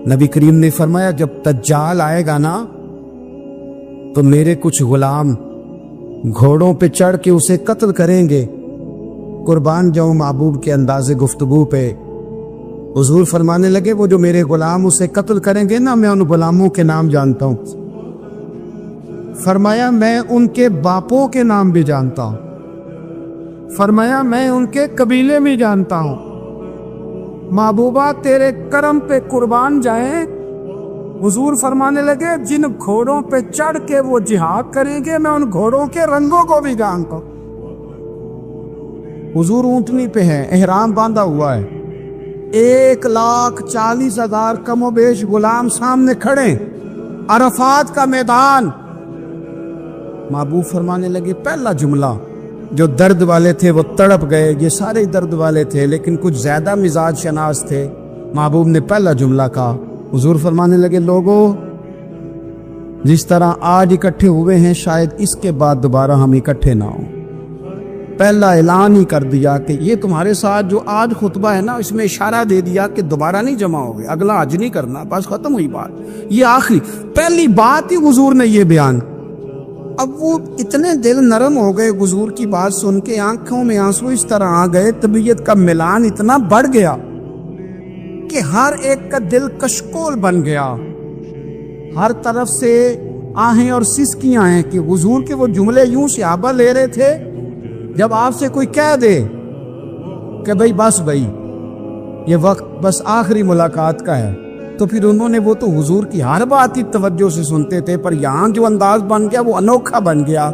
نبی کریم نے فرمایا جب دجال آئے گا نا تو میرے کچھ غلام گھوڑوں پہ چڑھ کے اسے قتل کریں گے۔ قربان جاؤں محبوب کے انداز گفتگو پہ۔ حضور فرمانے لگے وہ جو میرے غلام اسے قتل کریں گے نا، میں ان غلاموں کے نام جانتا ہوں۔ فرمایا میں ان کے باپوں کے نام بھی جانتا ہوں، فرمایا میں ان کے قبیلے بھی جانتا ہوں۔ محبوبہ تیرے کرم پہ قربان جائیں۔ حضور فرمانے لگے جن گھوڑوں پہ چڑھ کے وہ جہاد کریں گے میں ان گھوڑوں کے رنگوں کو بھی جانتا ہوں۔ حضور اونٹنی پہ ہے، احرام باندھا ہوا ہے، 1,40,000 کم و بیش غلام سامنے کھڑے، عرفات کا میدان۔ محبوب فرمانے لگے پہلا جملہ، جو درد والے تھے وہ تڑپ گئے، یہ سارے درد والے تھے لیکن کچھ زیادہ مزاج شناس تھے۔ محبوب نے پہلا جملہ کہا، حضور فرمانے لگے لوگوں جس طرح آج اکٹھے ہوئے ہیں شاید اس کے بعد دوبارہ ہم اکٹھے نہ ہوں۔ پہلا اعلان ہی کر دیا کہ یہ تمہارے ساتھ جو آج خطبہ ہے نا اس میں اشارہ دے دیا کہ دوبارہ نہیں جمع ہوگے، اگلا حج نہیں کرنا، بس ختم ہوئی بات۔ یہ آخری پہلی بات ہی حضور نے یہ بیان۔ اب وہ اتنے دل نرم ہو گئے حضور کی بات سن کے، آنکھوں میں آنسو اس طرح آ گئے، طبیعت کا ملان اتنا بڑھ گیا کہ ہر ایک کا دل کشکول بن گیا، ہر طرف سے آہیں اور سسکیاں ہیں کہ حضور کے وہ جملے یوں صحابہ لے رہے تھے جب آپ سے کوئی کہہ دے کہ بھائی بس بھائی یہ وقت بس آخری ملاقات کا ہے، تو پھر انہوں نے وہ تو حضور کی ہر بات ہی توجہ سے سنتے تھے، پر یہاں جو انداز بن گیا وہ انوکھا بن گیا۔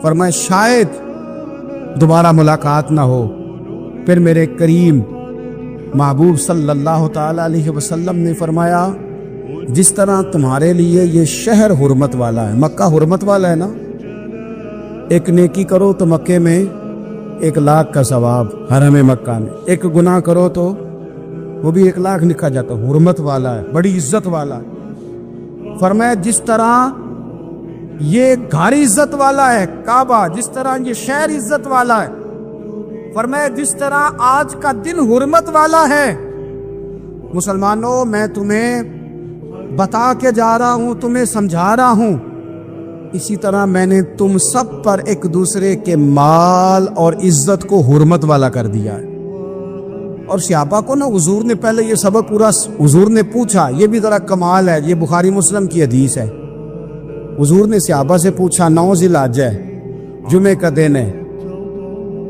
فرمایا شاید دوبارہ ملاقات نہ ہو۔ پھر میرے کریم محبوب صلی اللہ تعالی علیہ وسلم نے فرمایا جس طرح تمہارے لیے یہ شہر حرمت والا ہے، مکہ حرمت والا ہے نا، ایک نیکی کرو تو مکے میں 1,00,000 کا ثواب، حرم مکہ میں ایک گناہ کرو تو وہ بھی 1,00,000 لکھا جاتا، حرمت والا ہے، بڑی عزت والا ہے۔ فرمایا جس طرح یہ گھر عزت والا ہے کعبہ، جس طرح یہ شہر عزت والا ہے، فرمایا جس طرح آج کا دن حرمت والا ہے۔ مسلمانوں میں تمہیں بتا کے جا رہا ہوں، تمہیں سمجھا رہا ہوں، اسی طرح میں نے تم سب پر ایک دوسرے کے مال اور عزت کو حرمت والا کر دیا ہے۔ اور صحابہ کو نا حضور نے پہلے یہ سبق پورا حضور نے پوچھا، یہ بھی ذرا کمال ہے، یہ بخاری مسلم کی حدیث ہے۔ حضور نے صحابہ سے پوچھا 9 ذی الحج ہے، جمعے کا دن ہے،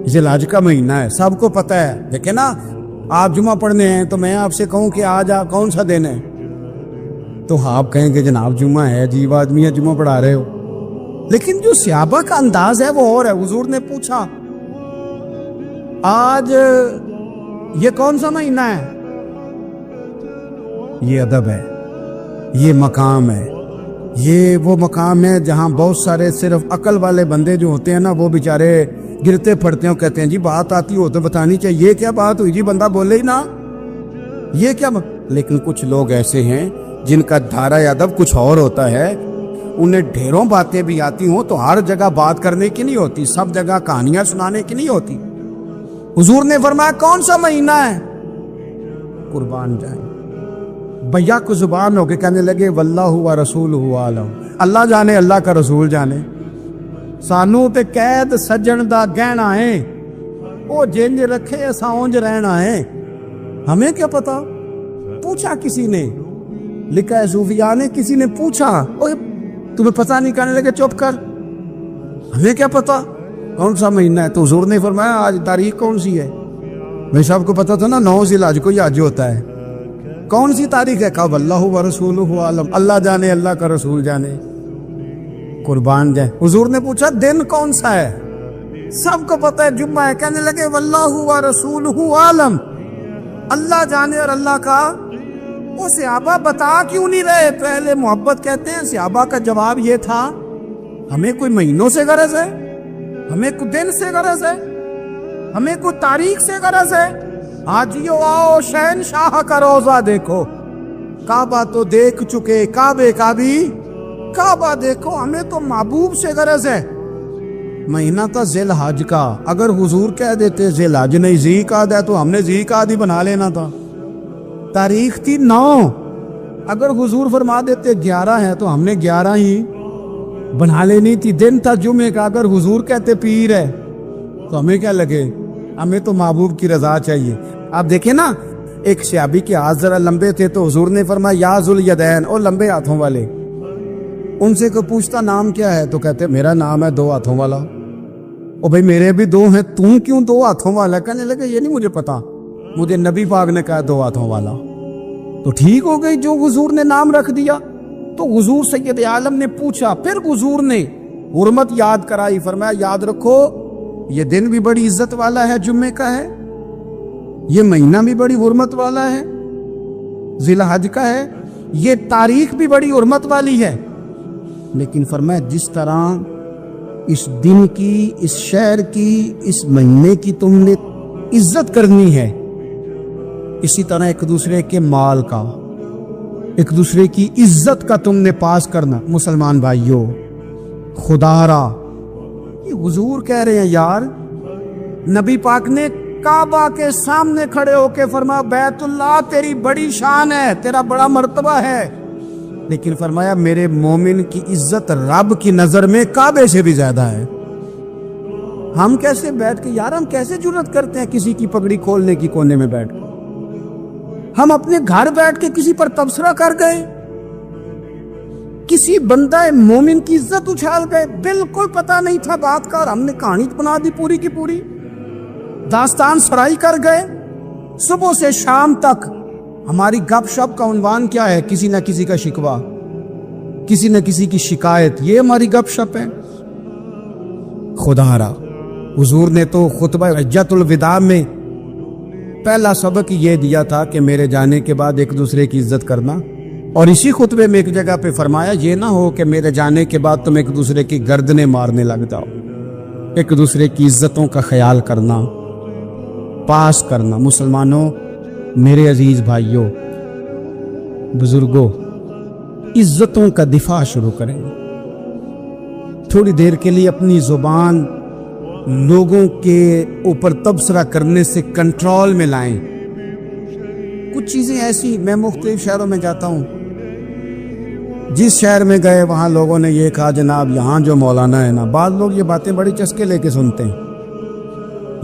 ذی الحج کا مہینہ ہے، سب کو پتہ ہے، دیکھیں نا آپ جمعہ پڑھنے ہیں تو میں آپ سے کہوں کہ آج آپ کون سا دن ہے تو آپ کہیں کہ جناب جمعہ ہے، عجیب آدمی ہے جمعہ پڑھا رہے ہو، لیکن جو صحابہ کا انداز ہے وہ اور ہے۔ حضور نے پوچھا آج یہ کون سا مہینہ ہے؟ یہ ادب ہے، یہ مقام ہے، یہ وہ مقام ہے جہاں بہت سارے صرف عقل والے بندے جو ہوتے ہیں نا وہ بیچارے گرتے پڑتے ہیں، کہتے ہیں جی بات آتی ہو تو بتانی چاہیے، یہ کیا بات ہوئی جی بندہ بولے ہی نا، یہ کیا لیکن کچھ لوگ ایسے ہیں جن کا دھارا ادب کچھ اور ہوتا ہے، انہیں ڈھیروں باتیں بھی آتی ہوں تو ہر جگہ بات کرنے کی نہیں ہوتی، سب جگہ کہانیاں سنانے کی نہیں ہوتی۔ حضور نے فرمایا کون سا مہینہ ہے؟ قربان جائیں بھیا کو زبان ہو کے کہنے لگے واللہ و رسولہ عالم، اللہ جانے اللہ کا رسول جانے، سانو تے قید سجن دا گہنا ہے، او جنج رکھے اساں اونج رہنا ہے، ہمیں کیا پتا؟ پوچھا کسی نے، لکھا ہے صوفیاء نے، کسی نے پوچھا اوے تمہیں پتہ نہیں، کہنے لگے چپ کر، ہمیں کیا پتا کون سا مہینہ ہے؟ تو حضور نے فرمایا آج تاریخ کون سی ہے؟ میں سب کو پتا تھا نا 9 ذی الحج کو یہ حج ہوتا ہے، کون سی تاریخ ہے؟ کہا واللہ و رسولہ عالم، اللہ جانے اللہ کا رسول جانے۔ قربان جائے حضور نے پوچھا دن کون سا ہے؟ سب کو پتا ہے جمعہ ہے، کہنے لگے واللہ و رسولہ عالم، اللہ جانے اور اللہ کا۔ وہ صحابہ بتا کیوں نہیں رہے؟ پہلے محبت کہتے ہیں، صحابہ کا جواب یہ تھا ہمیں کوئی مہینوں سے غرض ہے، ہمیں کوئی دن سے غرض ہے، ہمیں کوئی تاریخ سے غرض ہے؟ آجیو آؤ شہنشاہ کا روزہ دیکھو، کعبہ تو دیکھ چکے، کعبے کا بھی کعبہ دیکھو، ہمیں تو محبوب سے غرض ہے۔ مہینہ تھا ذی الحج کا، اگر حضور کہہ دیتے ذی الحج نہیں ذی قعدہ ہے تو ہم نے ذی قعدہ ہی بنا لینا تھا۔ تاریخ تھی 9، اگر حضور فرما دیتے 11 ہیں تو ہم نے 11 ہی بنا لینی تھی. دن تھا جمعے کا, اگر حضور کہتے پیر ہے تو ہمیں کیا لگے, ہمیں تو محبوب کی رضا چاہیے. آپ دیکھیں نا, ایک صحابی کے ہاتھ ذرا لمبے تھے تو حضور نے فرمایا یا ذوالیدین, اور لمبے ہاتھوں والے. ان سے کوئی پوچھتا نام کیا ہے تو کہتے میرا نام ہے 2 ہاتھوں والا. او بھائی میرے بھی 2 ہیں, تم کیوں 2 ہاتھوں والا؟ کہنے لگے یہ نہیں مجھے پتا, مجھے نبی پاک نے کہا 2 ہاتھوں والا. تو ٹھیک ہو گئی جو حضور نے نام رکھ دیا. تو حضور سید عالم نے پوچھا, پھر حضور نے حرمت یاد کرائی, فرمایا یاد رکھو یہ دن بھی بڑی عزت والا ہے, جمعے کا ہے, یہ مہینہ بھی بڑی حرمت والا ہے, ذی الحج کا ہے, یہ تاریخ بھی بڑی حرمت والی ہے. لیکن فرمایا جس طرح اس دن کی, اس شہر کی, اس مہینے کی تم نے عزت کرنی ہے, اسی طرح ایک دوسرے کے مال کا, ایک دوسرے کی عزت کا تم نے پاس کرنا. مسلمان بھائیوں, خدا را یہ حضور کہہ رہے ہیں یار, نبی پاک نے کعبہ کے سامنے کھڑے ہو کے فرمایا بیت اللہ تیری بڑی شان ہے, تیرا بڑا مرتبہ ہے, لیکن فرمایا میرے مومن کی عزت رب کی نظر میں کعبے سے بھی زیادہ ہے. ہم کیسے بیٹھ کے یار, ہم کیسے جرأت کرتے ہیں کسی کی پگڑی کھولنے کی کونے میں بیٹھ کے؟ ہم اپنے گھر بیٹھ کے کسی پر تبصرہ کر گئے, کسی بندہ مومن کی عزت اچھال گئے, بالکل پتہ نہیں تھا بات کا, اور ہم نے کہانی بنا دی پوری کی پوری, داستان سرائی کر گئے. صبح سے شام تک ہماری گپ شپ کا عنوان کیا ہے؟ کسی نہ کسی کا شکوہ, کسی نہ کسی کی شکایت, یہ ہماری گپ شپ ہے. خدا را حضور نے تو خطبہ حجۃ الوداع میں پہلا سبق یہ دیا تھا کہ میرے جانے کے بعد ایک دوسرے کی عزت کرنا, اور اسی خطبے میں ایک جگہ پہ فرمایا یہ نہ ہو کہ میرے جانے کے بعد تم ایک دوسرے کی گردنیں مارنے لگ جاؤ. ایک دوسرے کی عزتوں کا خیال کرنا, پاس کرنا. مسلمانوں, میرے عزیز بھائیوں, بزرگوں, عزتوں کا دفاع شروع کریں. تھوڑی دیر کے لیے اپنی زبان لوگوں کے اوپر تبصرہ کرنے سے کنٹرول میں لائیں. کچھ چیزیں ایسی, میں مختلف شہروں میں جاتا ہوں, جس شہر میں گئے وہاں لوگوں نے یہ کہا جناب یہاں جو مولانا ہے نا, بعض لوگ یہ باتیں بڑی چسکے لے کے سنتے ہیں,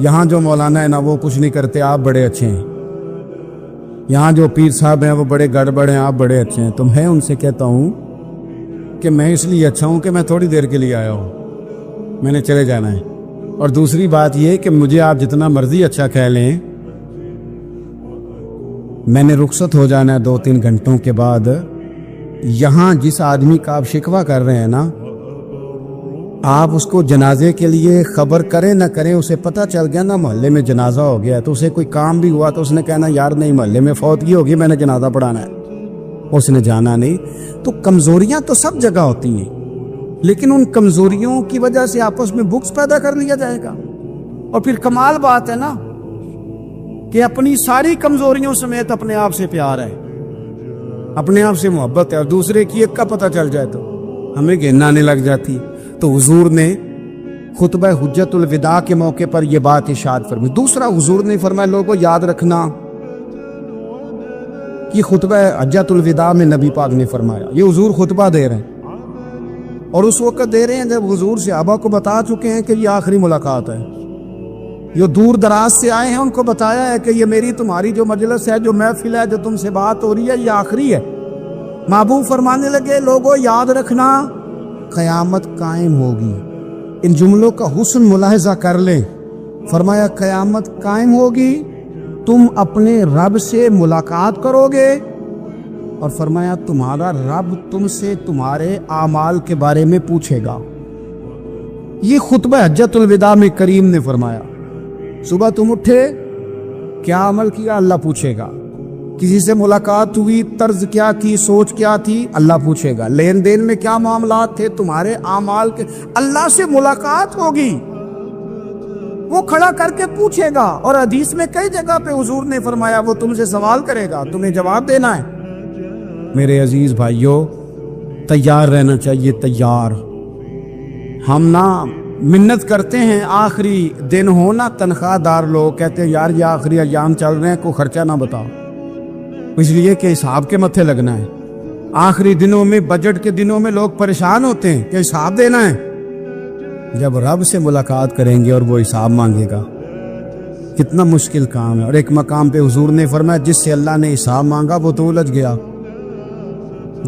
یہاں جو مولانا ہے نا وہ کچھ نہیں کرتے, آپ بڑے اچھے ہیں. یہاں جو پیر صاحب ہیں وہ بڑے گڑبڑ ہیں, آپ بڑے اچھے ہیں. تو میں ان سے کہتا ہوں کہ میں اس لیے اچھا ہوں کہ میں تھوڑی دیر کے لیے آیا ہوں, میں نے چلے جانا ہے. اور دوسری بات یہ کہ مجھے آپ جتنا مرضی اچھا کہہ لیں, میں نے رخصت ہو جانا ہے 2-3 گھنٹوں کے بعد. یہاں جس آدمی کا آپ شکوہ کر رہے ہیں نا, آپ اس کو جنازے کے لیے خبر کریں نہ کریں, اسے پتہ چل گیا نا محلے میں جنازہ ہو گیا, تو اسے کوئی کام بھی ہوا تو اس نے کہنا یار نہیں محلے میں فوتگی ہوگی, میں نے جنازہ پڑھانا ہے, اس نے جانا نہیں. تو کمزوریاں تو سب جگہ ہوتی ہیں, لیکن ان کمزوریوں کی وجہ سے آپس میں بغض پیدا کر لیا جائے گا. اور پھر کمال بات ہے نا کہ اپنی ساری کمزوریوں سمیت اپنے آپ سے پیار ہے, اپنے آپ سے محبت ہے, اور دوسرے کی ایک کا پتہ چل جائے تو ہمیں گھن آنے لگ جاتی. تو حضور نے خطبہ حجۃ الوداع کے موقع پر یہ بات ارشاد فرمائی. دوسرا حضور نے فرمایا لوگوں یاد رکھنا کہ خطبہ حجۃ الوداع میں نبی پاک نے فرمایا, یہ حضور خطبہ دے رہے ہیں, اور اس وقت دے رہے ہیں جب حضور صحابہ کو بتا چکے ہیں کہ یہ آخری ملاقات ہے. جو دور دراز سے آئے ہیں ان کو بتایا ہے کہ یہ میری تمہاری جو مجلس ہے, جو محفل ہے, جو تم سے بات ہو رہی ہے, یہ آخری ہے. محبوب فرمانے لگے لوگوں یاد رکھنا قیامت قائم ہوگی. ان جملوں کا حسن ملاحظہ کر لیں. فرمایا قیامت قائم ہوگی, تم اپنے رب سے ملاقات کرو گے, اور فرمایا تمہارا رب تم سے تمہارے اعمال کے بارے میں پوچھے گا. یہ خطبہ حجۃ الوداع میں کریم نے فرمایا. صبح تم اٹھے, کیا عمل کیا, اللہ پوچھے گا. کسی سے ملاقات ہوئی, طرز کیا کی, سوچ کیا تھی, اللہ پوچھے گا. لین دین میں کیا معاملات تھے, تمہارے اعمال کے, اللہ سے ملاقات ہوگی, وہ کھڑا کر کے پوچھے گا. اور حدیث میں کئی جگہ پہ حضور نے فرمایا وہ تم سے سوال کرے گا, تمہیں جواب دینا ہے. میرے عزیز بھائیوں, تیار رہنا چاہیے, تیار. ہم نہ منت کرتے ہیں آخری دن ہونا, تنخواہ دار لوگ کہتے ہیں یار یہ آخری ایام چل رہے ہیں, کوئی خرچہ نہ بتاؤ, اس لیے کہ حساب کے متھے لگنا ہے. آخری دنوں میں بجٹ کے دنوں میں لوگ پریشان ہوتے ہیں کہ حساب دینا ہے. جب رب سے ملاقات کریں گے اور وہ حساب مانگے گا کتنا مشکل کام ہے. اور ایک مقام پہ حضور نے فرمایا جس سے اللہ نے حساب مانگا وہ تو الجھ گیا.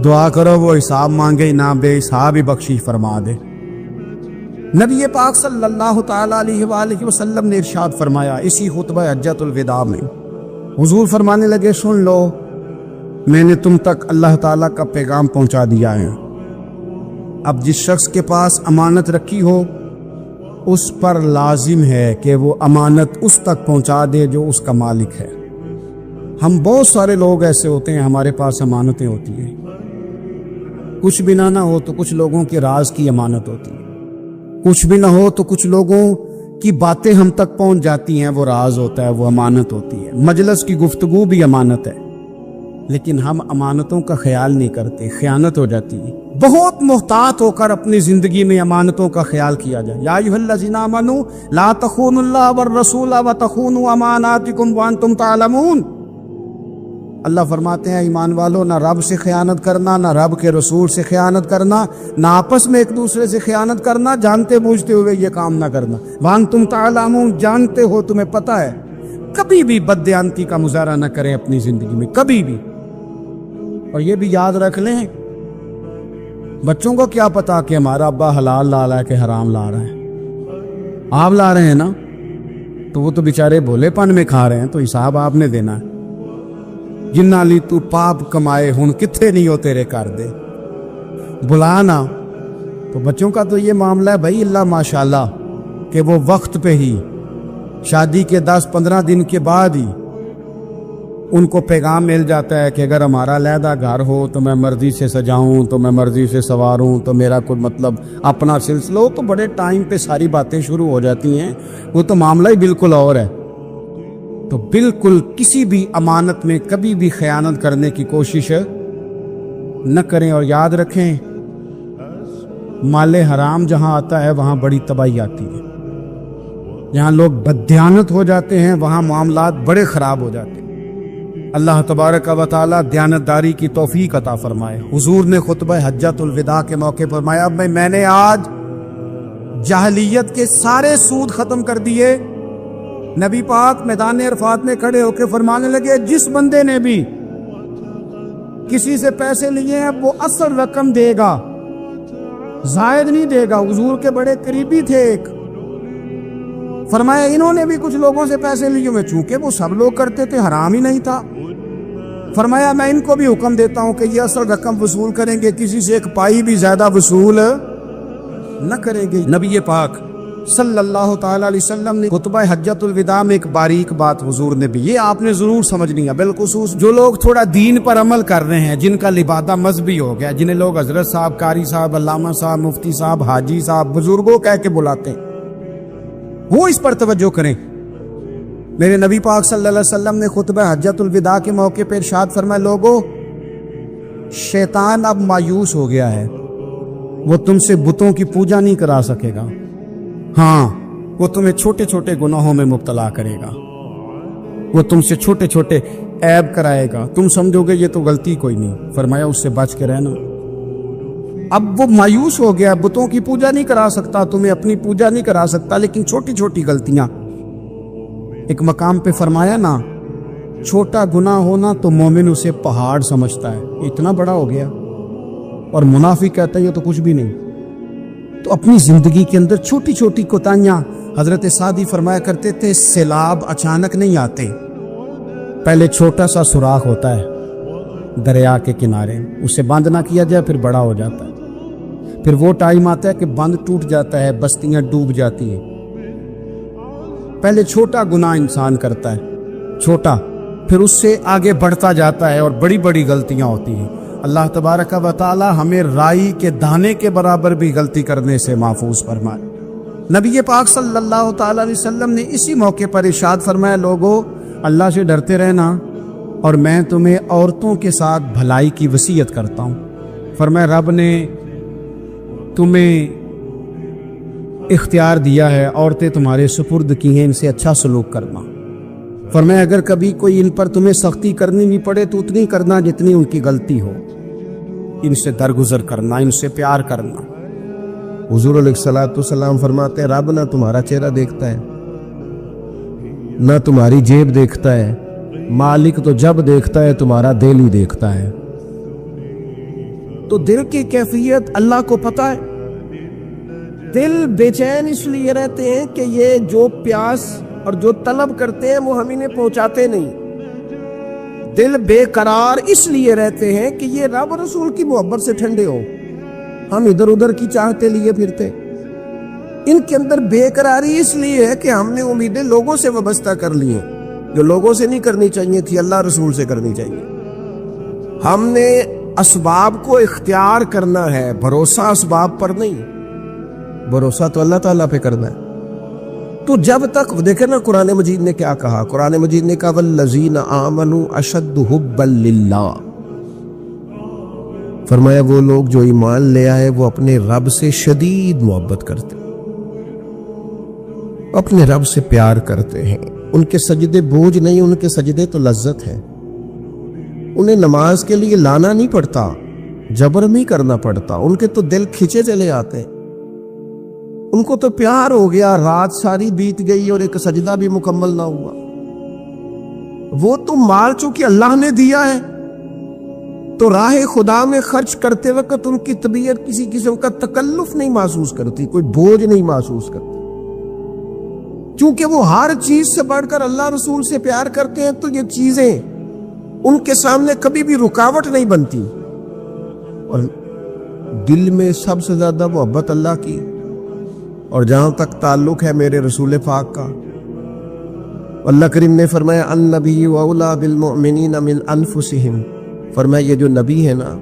دعا کرو وہ حساب مانگے نہ بے حساب ہی بخشش فرما دے. نبی پاک صلی اللہ تعالی علیہ وآلہ وسلم نے ارشاد فرمایا اسی خطبہ حجۃ الوداع میں. حضور فرمانے لگے سن لو میں نے تم تک اللہ تعالیٰ کا پیغام پہنچا دیا ہے. اب جس شخص کے پاس امانت رکھی ہو اس پر لازم ہے کہ وہ امانت اس تک پہنچا دے جو اس کا مالک ہے. ہم بہت سارے لوگ ایسے ہوتے ہیں ہمارے پاس امانتیں ہوتی ہیں, کچھ بھی نہ ہو تو کچھ لوگوں کے راز کی امانت ہوتی ہے, کچھ بھی نہ ہو تو کچھ لوگوں کی باتیں ہم تک پہنچ جاتی ہیں, وہ راز ہوتا ہے, وہ امانت ہوتی ہے. مجلس کی گفتگو بھی امانت ہے, لیکن ہم امانتوں کا خیال نہیں کرتے, خیانت ہو جاتی ہے. بہت محتاط ہو کر اپنی زندگی میں امانتوں کا خیال کیا جائے. یا ایھا الذین آمنوا لا تخونوا اللہ والرسول وتخونوا اماناتکم وانتم تعلمون. اللہ فرماتے ہیں ایمان والو نہ رب سے خیانت کرنا, نہ رب کے رسول سے خیانت کرنا, نہ آپس میں ایک دوسرے سے خیانت کرنا, جانتے بوجھتے ہوئے یہ کام نہ کرنا. وانتم تعلمون, جانتے ہو تمہیں پتہ ہے. کبھی بھی بددیانتی کا مظاہرہ نہ کریں اپنی زندگی میں, کبھی بھی. اور یہ بھی یاد رکھ لیں بچوں کو کیا پتا کہ ہمارا ابا حلال لا رہا ہے کہ حرام لا رہا ہے. آپ لا رہے ہیں نا تو وہ تو بیچارے بھولے پن میں کھا رہے ہیں, تو حساب آپ نے دینا ہے. جنہ لی تو پاپ کمائے ہن کتھے نہیں ہو تیرے کر دے بلانا. تو بچوں کا تو یہ معاملہ ہے بھائی اللہ ماشاءاللہ کہ وہ وقت پہ ہی شادی کے 10-15 دن کے بعد ہی ان کو پیغام مل جاتا ہے کہ اگر ہمارا علیحدہ گھر ہو تو میں مرضی سے سجاؤں, تو میں مرضی سے سنواروں, تو میرا کوئی مطلب اپنا سلسلہ ہو. تو بڑے ٹائم پہ ساری باتیں شروع ہو جاتی ہیں, وہ تو معاملہ ہی بالکل اور ہے. تو بالکل کسی بھی امانت میں کبھی بھی خیانت کرنے کی کوشش نہ کریں. اور یاد رکھیں مال حرام جہاں آتا ہے وہاں بڑی تباہی آتی ہے. جہاں لوگ بددیانت ہو جاتے ہیں وہاں معاملات بڑے خراب ہو جاتے ہیں. اللہ تبارک و تعالی دیانتداری کی توفیق عطا فرمائے. حضور نے خطبہ حجۃ الوداع کے موقع پر فرمایا میں نے آج جاہلیت کے سارے سود ختم کر دیے. نبی پاک میدان عرفات میں کھڑے ہو کے فرمانے لگے جس بندے نے بھی کسی سے پیسے لیے ہیں وہ اصل رقم دے گا, زائد نہیں دے گا. حضور کے بڑے قریبی تھے ایک, فرمایا انہوں نے بھی کچھ لوگوں سے پیسے لیے ہوئے, چونکہ وہ سب لوگ کرتے تھے حرام ہی نہیں تھا. فرمایا میں ان کو بھی حکم دیتا ہوں کہ یہ اصل رقم وصول کریں گے, کسی سے ایک پائی بھی زیادہ وصول نہ کریں گے. نبی پاک صلی اللہ تعالی علیہ وسلم نے خطبہ حجۃ الوداع میں ایک باریک بات حضور نے بھی, یہ آپ نے ضرور سمجھنی ہے, بالخصوص جو لوگ تھوڑا دین پر عمل کر رہے ہیں, جن کا لبادہ مذہبی ہو گیا, جنہیں لوگ حضرت صاحب, قاری صاحب, علامہ صاحب, مفتی صاحب, حاجی صاحب, بزرگوں کہہ کے بلاتے ہیں, وہ اس پر توجہ کریں. میرے نبی پاک صلی اللہ علیہ وسلم نے خطبہ حجۃ الوداع کے موقع پر ارشاد فرمایا لوگو شیطان اب مایوس ہو گیا ہے, وہ تم سے بتوں کی پوجا نہیں کرا سکے گا. ہاں وہ تمہیں چھوٹے چھوٹے گناہوں میں مبتلا کرے گا, وہ تم سے چھوٹے چھوٹے عیب کرائے گا, تم سمجھو گے یہ تو غلطی کوئی نہیں. فرمایا اس سے بچ کے رہنا. اب وہ مایوس ہو گیا, بتوں کی پوجا نہیں کرا سکتا, تمہیں اپنی پوجا نہیں کرا سکتا, لیکن چھوٹی چھوٹی غلطیاں. ایک مقام پہ فرمایا نا چھوٹا گناہ ہونا تو مومن اسے پہاڑ سمجھتا ہے, اتنا بڑا ہو گیا, اور منافق کہتا ہے یہ تو کچھ بھی نہیں. تو اپنی زندگی کے اندر چھوٹی چھوٹی کوتاہیاں, حضرت سعدی فرمایا کرتے تھے سیلاب اچانک نہیں آتے, پہلے چھوٹا سا سوراخ ہوتا ہے دریا کے کنارے, اسے بند نہ کیا جائے پھر بڑا ہو جاتا ہے, پھر وہ ٹائم آتا ہے کہ بند ٹوٹ جاتا ہے, بستیاں ڈوب جاتی ہیں. پہلے چھوٹا گناہ انسان کرتا ہے, چھوٹا, پھر اس سے آگے بڑھتا جاتا ہے اور بڑی بڑی غلطیاں ہوتی ہیں. اللہ تبارک و تعالی ہمیں رائی کے دانے کے برابر بھی غلطی کرنے سے محفوظ فرمائے. نبی پاک صلی اللہ تعالی علیہ وسلم نے اسی موقع پر ارشاد فرمایا لوگو اللہ سے ڈرتے رہنا, اور میں تمہیں عورتوں کے ساتھ بھلائی کی وصیت کرتا ہوں. فرمایا رب نے تمہیں اختیار دیا ہے, عورتیں تمہارے سپرد کی ہیں, ان سے اچھا سلوک کرنا. فرمایا اگر کبھی کوئی ان پر تمہیں سختی کرنی بھی پڑے تو اتنی کرنا جتنی ان کی غلطی ہو. ان سے درگزر کرنا، ان سے پیار کرنا۔ حضور علیہ الصلوۃ والسلام فرماتے ہیں رب نہ تمہارا چہرہ دیکھتا ہے نہ تمہاری جیب دیکھتا ہے، مالک تو جب دیکھتا ہے تمہارا دل ہی دیکھتا ہے۔ تو دل کی کیفیت اللہ کو پتہ ہے۔ دل بے چین اس لیے رہتے ہیں کہ یہ جو پیاس اور جو طلب کرتے ہیں وہ ہم انہیں پہنچاتے نہیں۔ دل بے قرار اس لیے رہتے ہیں کہ یہ رب اور رسول کی محبت سے ٹھنڈے ہو، ہم ادھر ادھر کی چاہتے لیے پھرتے۔ ان کے اندر بے قراری اس لیے ہے کہ ہم نے امیدیں لوگوں سے وابستہ کر لی ہیں، جو لوگوں سے نہیں کرنی چاہیے تھی، اللہ رسول سے کرنی چاہیے۔ ہم نے اسباب کو اختیار کرنا ہے، بھروسہ اسباب پر نہیں، بھروسہ تو اللہ تعالیٰ پہ کرنا ہے۔ تو جب تک دیکھیں نا قرآن مجید نے کیا کہا، قرآن مجید نے کہا والذین آمنوا اشد حبا للہ، فرمایا وہ لوگ جو ایمان لے آئے وہ اپنے رب سے شدید محبت کرتے، اپنے رب سے پیار کرتے ہیں۔ ان کے سجدے بوجھ نہیں، ان کے سجدے تو لذت ہے۔ انہیں نماز کے لیے لانا نہیں پڑتا، جبر نہیں کرنا پڑتا، ان کے تو دل کھچے چلے آتے ہیں۔ ان کو تو پیار ہو گیا، رات ساری بیت گئی اور ایک سجدہ بھی مکمل نہ ہوا۔ وہ تو مال چونکہ اللہ نے دیا ہے تو راہ خدا میں خرچ کرتے وقت ان کی طبیعت کسی قسم کا تکلف نہیں محسوس کرتی، کوئی بوجھ نہیں محسوس کرتی، چونکہ وہ ہر چیز سے بڑھ کر اللہ رسول سے پیار کرتے ہیں۔ تو یہ چیزیں ان کے سامنے کبھی بھی رکاوٹ نہیں بنتی، اور دل میں سب سے زیادہ محبت اللہ کی، اور جہاں تک تعلق ہے میرے رسول پاک کا، اللہ کریم نے فرمایا النبی اولیٰ بالمؤمنین من انفسہم، فرمایا یہ جو نبی ہے نا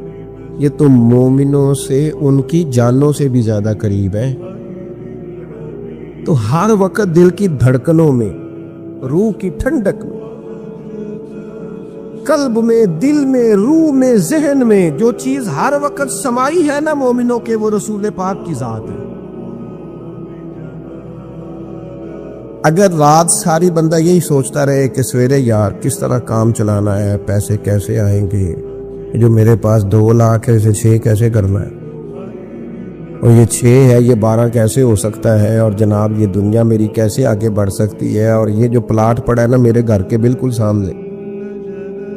یہ تو مومنوں سے ان کی جانوں سے بھی زیادہ قریب ہے۔ تو ہر وقت دل کی دھڑکنوں میں، روح کی ٹھنڈک میں، قلب میں، دل میں، روح میں، ذہن میں جو چیز ہر وقت سمائی ہے نا مومنوں کے، وہ رسول پاک کی ذات ہے۔ اگر رات ساری بندہ یہی سوچتا رہے کہ سویرے یار کس طرح کام چلانا ہے، پیسے کیسے آئیں گے، جو میرے پاس 2 لاکھ ہے اسے 6 کیسے کرنا ہے، اور یہ 6 ہے یہ 12 کیسے ہو سکتا ہے، اور جناب یہ دنیا میری کیسے آگے بڑھ سکتی ہے، اور یہ جو پلاٹ پڑا ہے نا میرے گھر کے بالکل سامنے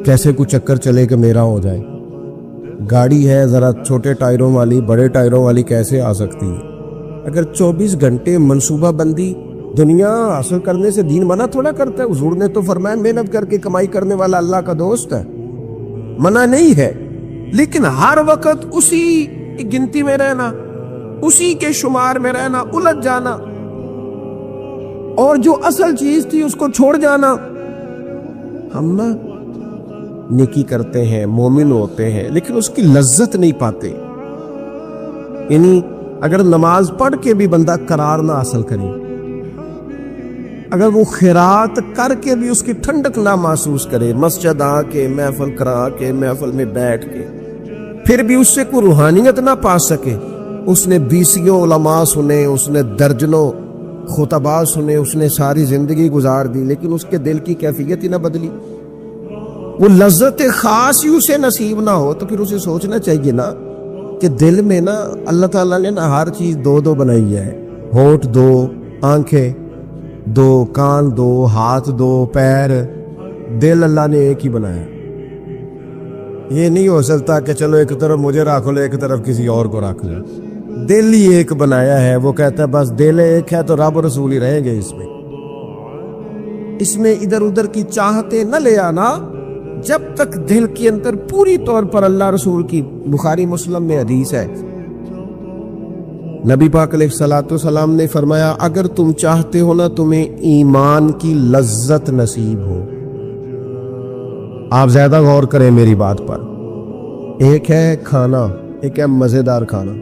کیسے کچھ چکر چلے کہ میرا ہو جائے، گاڑی ہے ذرا چھوٹے ٹائروں والی بڑے ٹائروں والی کیسے آ سکتی ہے۔ اگر 24 گھنٹے منصوبہ بندی دنیا حاصل کرنے سے دین منع تھوڑا کرتا ہے۔ حضور نے تو فرمایا محنت کر کے کمائی کرنے والا اللہ کا دوست ہے، منع نہیں ہے، لیکن ہر وقت اسی گنتی میں رہنا، اسی کے شمار میں رہنا، الجھ جانا، اور جو اصل چیز تھی اس کو چھوڑ جانا۔ ہم نا نیکی کرتے ہیں، مومن ہوتے ہیں، لیکن اس کی لذت نہیں پاتے۔ یعنی اگر نماز پڑھ کے بھی بندہ قرار نہ حاصل کرے، اگر وہ خیرات کر کے بھی اس کی ٹھنڈک نہ محسوس کرے، مسجد آ کے محفل کرا کے محفل میں بیٹھ کے پھر بھی اس سے کوئی روحانیت نہ پا سکے، اس نے 20 علماء سنے، اس نے درجنوں خطباء سنے، اس نے ساری زندگی گزار دی، لیکن اس کے دل کی کیفیت ہی نہ بدلی، وہ لذت خاص ہی اسے نصیب نہ ہو، تو پھر اسے سوچنا چاہیے نا کہ دل میں نا اللہ تعالیٰ نے نا ہر چیز 2 بنائی ہے، ہونٹ 2، آنکھیں 2، کان 2، ہاتھ 2، پیر، دل اللہ نے ایک ہی بنایا۔ یہ نہیں ہو سکتا کہ چلو ایک طرف مجھے رکھ لو ایک طرف کسی اور کو رکھ لو، دل ہی ایک بنایا ہے۔ وہ کہتا ہے بس دل ایک ہے تو رب رسول ہی رہیں گے اس میں ادھر ادھر کی چاہتے نہ لے آنا، جب تک دل کے اندر پوری طور پر اللہ رسول کی، بخاری مسلم میں حدیث ہے، نبی پاک علیہ الصلوۃ والسلام نے فرمایا اگر تم چاہتے ہو نا تمہیں ایمان کی لذت نصیب ہو، آپ زیادہ غور کریں میری بات پر، ایک ہے کھانا، ایک ہے مزیدار کھانا،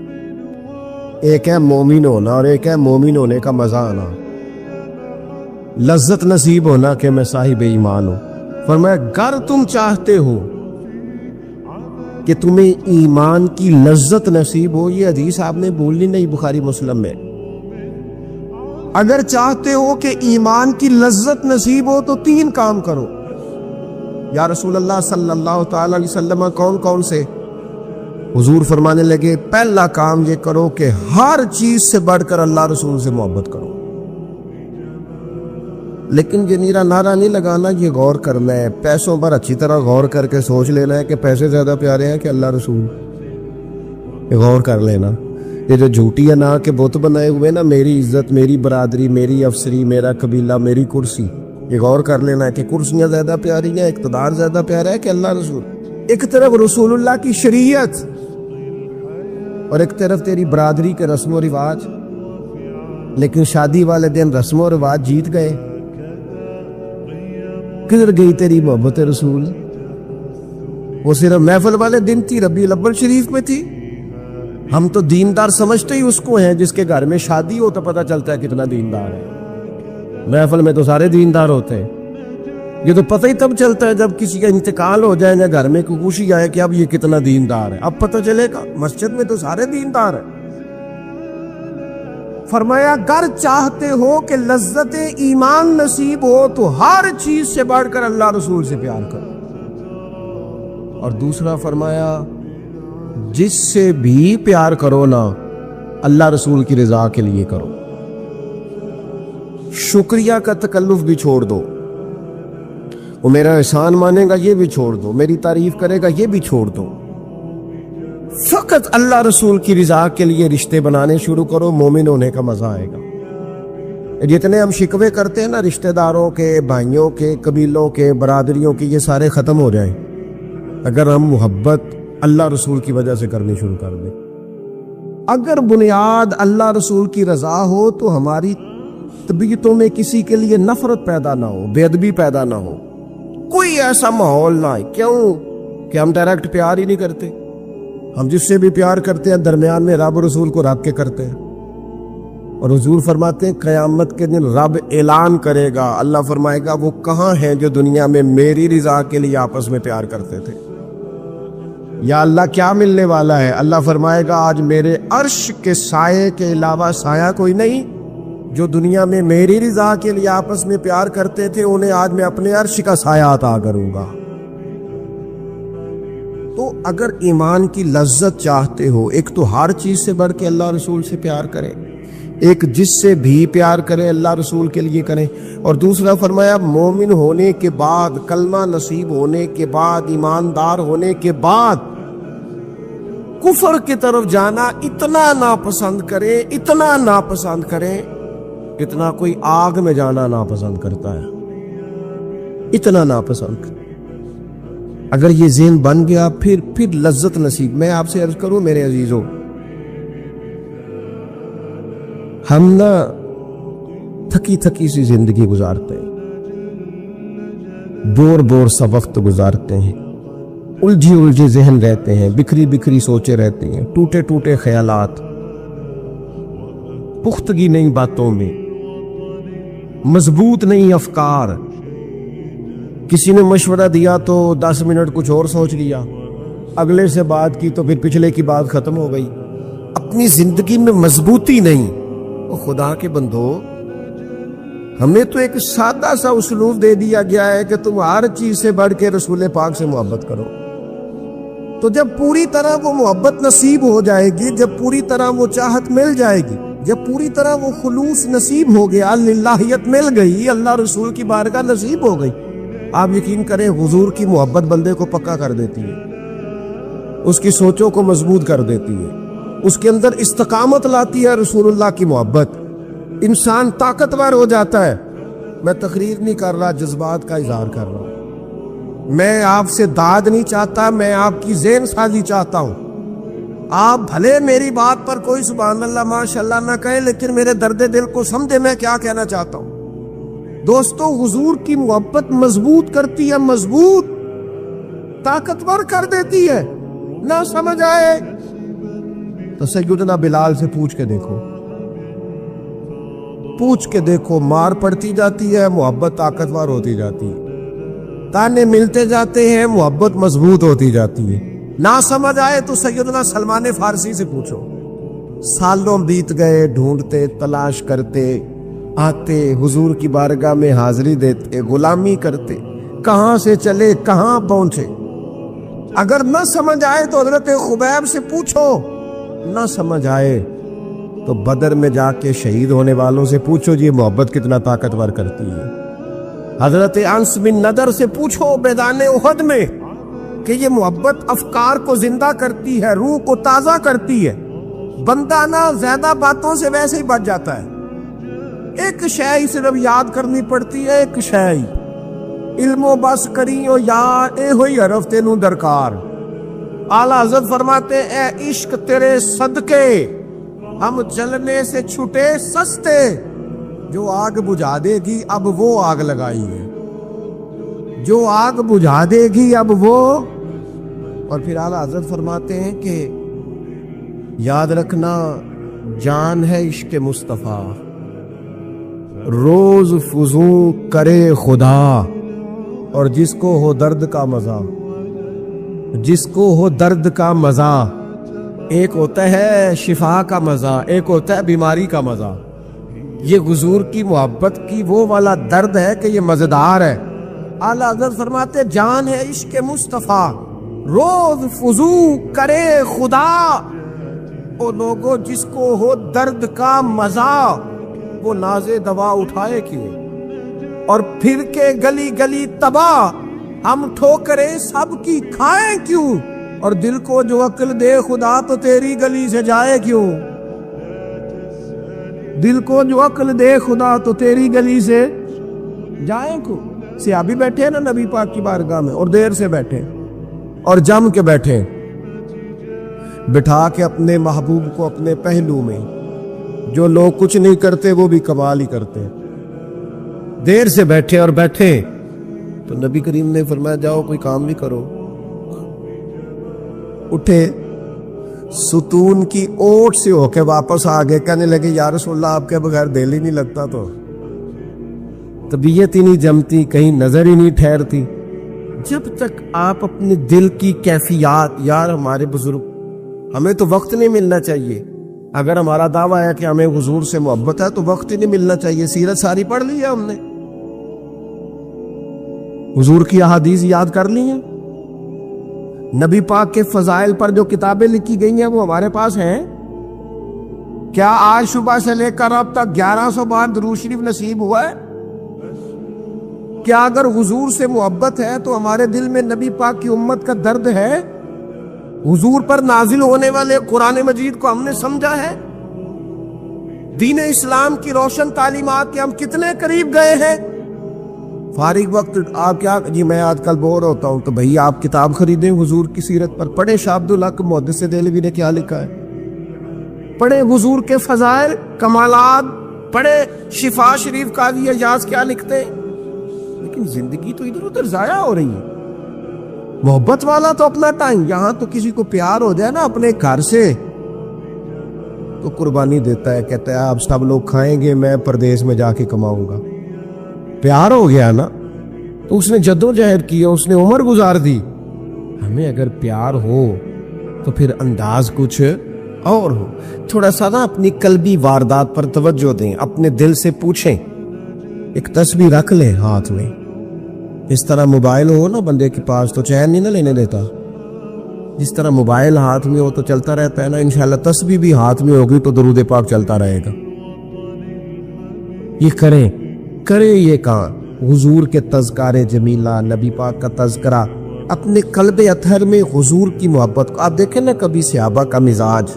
ایک ہے مومن ہونا اور ایک ہے مومن ہونے کا مزہ آنا، لذت نصیب ہونا کہ میں صاحب ایمان ہوں۔ فرمایا اگر تم چاہتے ہو کہ تمہیں ایمان کی لذت نصیب ہو، یہ حدیث آپ نے بولنی نہیں بخاری مسلم میں، اگر چاہتے ہو کہ ایمان کی لذت نصیب ہو تو 3 کام کرو۔ یا رسول اللہ صلی اللہ تعالی علیہ وسلم کون کون سے؟ حضور فرمانے لگے پہلا کام یہ کرو کہ ہر چیز سے بڑھ کر اللہ رسول سے محبت کرو. لیکن یہ نیرا نعرہ نہیں لگانا، یہ غور کرنا ہے، پیسوں پر اچھی طرح غور کر کے سوچ لینا ہے کہ پیسے زیادہ پیارے ہیں کہ اللہ رسول. یہ غور کر لینا. یہ جو جھوٹی انا کے بت بنائے ہوئے نا، میری عزت، میری برادری، میری افسری، میرا قبیلہ، میری کرسی، یہ غور کر لینا ہے کہ کرسیاں زیادہ پیاری ہیں، اقتدار زیادہ پیارا ہے کہ اللہ رسول. ایک طرف رسول اللہ کی شریعت اور ایک طرف تیری برادری کے رسم و رواج. لیکن شادی والے دن رسم و رواج جیت گئے. کدھر گئی تیری محبت رسول؟ وہ صرف محفل والے دن تھی، ربیع الاول شریف میں تھی. ہم تو دیندار سمجھتے ہی اس کو ہیں جس کے گھر میں شادی ہو تو پتہ چلتا ہے کتنا دیندار ہے. محفل میں تو سارے دیندار ہوتے ہیں. یہ تو پتہ ہی تب چلتا ہے جب کسی کا انتقال ہو جائے یا گھر میں کوئی خوشی آئے کہ اب یہ کتنا دیندار ہے. اب پتہ چلے گا. مسجد میں تو سارے دیندار ہیں. فرمایا گر چاہتے ہو کہ لذت ایمان نصیب ہو تو ہر چیز سے بڑھ کر اللہ رسول سے پیار کرو. اور دوسرا فرمایا جس سے بھی پیار کرو نا اللہ رسول کی رضا کے لیے کرو. شکریہ کا تکلف بھی چھوڑ دو. وہ میرا احسان مانے گا یہ بھی چھوڑ دو، میری تعریف کرے گا یہ بھی چھوڑ دو. فقط اللہ رسول کی رضا کے لیے رشتے بنانے شروع کرو. مومن ہونے کا مزہ آئے گا. جتنے ہم شکوے کرتے ہیں نا رشتہ داروں کے، بھائیوں کے، قبیلوں کے، برادریوں کے، یہ سارے ختم ہو جائیں اگر ہم محبت اللہ رسول کی وجہ سے کرنی شروع کر دیں. اگر بنیاد اللہ رسول کی رضا ہو تو ہماری طبیعتوں میں کسی کے لیے نفرت پیدا نہ ہو، بے ادبی پیدا نہ ہو، کوئی ایسا ماحول نہ آئے. کیوں کہ ہم ڈائریکٹ پیار ہی نہیں کرتے. ہم جس سے بھی پیار کرتے ہیں درمیان میں رب رسول کو رکھ کے کرتے ہیں. اور حضور فرماتے ہیں قیامت کے دن رب اعلان کرے گا، اللہ فرمائے گا وہ کہاں ہیں جو دنیا میں میری رضا کے لیے آپس میں پیار کرتے تھے. یا اللہ کیا ملنے والا ہے؟ اللہ فرمائے گا آج میرے عرش کے سائے کے علاوہ سایہ کوئی نہیں. جو دنیا میں میری رضا کے لیے آپس میں پیار کرتے تھے انہیں آج میں اپنے عرش کا سایہ عطا کروں گا. تو اگر ایمان کی لذت چاہتے ہو، ایک تو ہر چیز سے بڑھ کے اللہ رسول سے پیار کریں، ایک جس سے بھی پیار کریں اللہ رسول کے لیے کریں. اور دوسرا فرمایا مومن ہونے کے بعد، کلمہ نصیب ہونے کے بعد، ایماندار ہونے کے بعد کفر کی طرف جانا اتنا ناپسند کریں، اتنا ناپسند کریں اتنا کوئی آگ میں جانا ناپسند کرتا ہے. اتنا ناپسند کریں. اگر یہ ذہن بن گیا پھر لذت نصیب. میں آپ سے عرض کروں میرے عزیزوں، ہم نا تھکی تھکی سی زندگی گزارتے ہیں، بور سا وقت گزارتے ہیں، الجھے ذہن رہتے ہیں، بکھری سوچے رہتے ہیں، ٹوٹے خیالات، پختگی نہیں باتوں میں، مضبوط نہیں افکار. کسی نے مشورہ دیا تو 10 منٹ کچھ اور سوچ لیا، اگلے سے بات کی تو پھر پچھلے کی بات ختم ہو گئی. اپنی زندگی میں مضبوطی نہیں. خدا کے بندو، ہمیں تو ایک سادہ سا اسلوب دے دیا گیا ہے کہ تم ہر چیز سے بڑھ کے رسول پاک سے محبت کرو. تو جب پوری طرح وہ محبت نصیب ہو جائے گی، جب پوری طرح وہ چاہت مل جائے گی، جب پوری طرح وہ خلوص نصیب ہو گیا، للہیت مل گئی، اللہ رسول کی بارگاہ نصیب ہو گئی، آپ یقین کریں حضور کی محبت بندے کو پکا کر دیتی ہے، اس کی سوچوں کو مضبوط کر دیتی ہے، اس کے اندر استقامت لاتی ہے. رسول اللہ کی محبت انسان طاقتور ہو جاتا ہے. میں تقریر نہیں کر رہا، جذبات کا اظہار کر رہا ہوں. میں آپ سے داد نہیں چاہتا، میں آپ کی ذہن سازی چاہتا ہوں. آپ بھلے میری بات پر کوئی سبحان اللہ ماشاءاللہ نہ کہے، لیکن میرے درد دل کو سمجھے میں کیا کہنا چاہتا ہوں. دوستو، حضور کی محبت مضبوط کرتی ہے، مضبوط طاقتور کر دیتی ہے. نہ سمجھ آئے تو سیدنا بلال سے پوچھ کے دیکھو، مار پڑتی جاتی ہے، محبت طاقتور ہوتی جاتی ہے، تانے ملتے جاتے ہیں، محبت مضبوط ہوتی جاتی ہے. نہ سمجھ آئے تو سیدنا سلمان فارسی سے پوچھو. سالوں بیت گئے، ڈھونڈتے، تلاش کرتے، آتے حضور کی بارگاہ میں حاضری دیتے، غلامی کرتے، کہاں سے چلے کہاں پہنچے. اگر نہ سمجھ آئے تو حضرت خبیب سے پوچھو، نہ سمجھ آئے تو بدر میں جا کے شہید ہونے والوں سے پوچھو جی محبت کتنا طاقتور کرتی ہے۔ حضرت انس بن نضر سے پوچھو میدان احد میں کہ یہ محبت افکار کو زندہ کرتی ہے، روح کو تازہ کرتی ہے۔ بندہ نہ زیادہ باتوں سے ویسے ہی بچ جاتا ہے، ایک شے ہی صرف یاد کرنی پڑتی ہے، ایک شے ہی، علم و بس کریو یار اے ہوئی حرف تینوں درکار۔ اعلیٰ حضرت فرماتے اے عشق تیرے صدقے ہم جلنے سے چھٹے سستے، جو آگ بجھا دے گی اب وہ آگ لگائی ہے، جو آگ بجھا دے گی اب وہ۔ اور پھر اعلیٰ حضرت فرماتے ہیں کہ یاد رکھنا جان ہے عشق مصطفیٰ، روز فضو کرے خدا، اور جس کو ہو درد کا مزہ، جس کو ہو درد کا مزہ، ایک ہوتا ہے شفا کا مزہ، ایک ہوتا ہے بیماری کا مزہ۔ یہ حضور کی محبت کی وہ والا درد ہے کہ یہ مزیدار ہے۔ اعلیٰ حضرت فرماتے جان ہے عشق مصطفیٰ، روز فضو کرے خدا، او لوگوں جس کو ہو درد کا مزہ، وہ ناز دوا اٹھائے کیوں، اور پھر کے گلی گلی تباہ، ہم ٹھوکریں سب کی کھائیں کیوں، اور دل کو جو عقل دے خدا تو تیری گلی سے جائے کیوں، دل کو جو عقل دے خدا تو تیری گلی سے جائیں کیوں۔ صحابی بیٹھے ہیں نا نبی پاک کی بارگاہ میں، اور دیر سے بیٹھے اور جم کے بیٹھے، بٹھا کے اپنے محبوب کو اپنے پہلو میں، جو لوگ کچھ نہیں کرتے وہ بھی کمال ہی کرتے، دیر سے بیٹھے اور بیٹھے تو نبی کریم نے فرمایا جاؤ کوئی کام بھی کرو۔ اٹھے، ستون کی اوٹ سے ہو کے واپس آگے، کہنے لگے یا رسول اللہ آپ کے بغیر دل ہی نہیں لگتا، تو طبیعت ہی نہیں جمتی، کہیں نظر ہی نہیں ٹھہرتی۔ جب تک آپ اپنے دل کی کیفیات، یار ہمارے بزرگ، ہمیں تو وقت نہیں ملنا چاہیے، اگر ہمارا دعویٰ ہے کہ ہمیں حضور سے محبت ہے تو وقت ہی نہیں ملنا چاہیے، سیرت ساری پڑھ لی ہے ہم نے، حضور کی احادیث یاد کر لی ہیں، نبی پاک کے فضائل پر جو کتابیں لکھی گئی ہیں وہ ہمارے پاس ہیں۔ کیا آج صبح سے لے کر اب تک 1100 بار درود شریف نصیب ہوا ہے؟ کیا اگر حضور سے محبت ہے تو ہمارے دل میں نبی پاک کی امت کا درد ہے؟ حضور پر نازل ہونے والے قرآن مجید کو ہم نے سمجھا ہے؟ دین اسلام کی روشن تعلیمات کے ہم کتنے قریب گئے ہیں؟ فارغ وقت آپ کیا جی میں آج کل بور ہوتا ہوں، تو بھئی آپ کتاب خریدیں حضور کی سیرت پر، پڑھیں شاہ عبدالحق محدث دہلوی نے کیا لکھا ہے، پڑھیں حضور کے فضائل کمالات، پڑھیں شفا شریف قاضی اعجاز کیا لکھتے ہیں۔ لیکن زندگی تو ادھر ادھر ضائع ہو رہی ہے۔ محبت والا تو اپنا ٹائم، یہاں تو کسی کو پیار ہو جائے نا اپنے گھر سے تو قربانی دیتا ہے، کہتا ہے آپ سب لوگ کھائیں گے، میں پردیس میں جا کے کماؤں گا۔ پیار ہو گیا نا تو اس نے جدوجہد کی، اس نے عمر گزار دی۔ ہمیں اگر پیار ہو تو پھر انداز کچھ اور ہو، تھوڑا سا نا اپنی قلبی واردات پر توجہ دیں، اپنے دل سے پوچھیں، ایک تسبیح رکھ لیں ہاتھ میں، اس طرح موبائل ہو نا بندے کے پاس تو چین نہیں نہ لینے دیتا، جس طرح موبائل ہاتھ میں ہو تو چلتا رہتا ہے نا، انشاءاللہ تسبیح بھی ہاتھ میں ہوگی تو درود پاک چلتا رہے گا۔ یہ کریں یہ کام، حضور کے تذکار جمیلہ، نبی پاک کا تذکرہ، اپنے قلب اطہر میں حضور کی محبت کو۔ آپ دیکھیں نا کبھی صحابہ کا مزاج،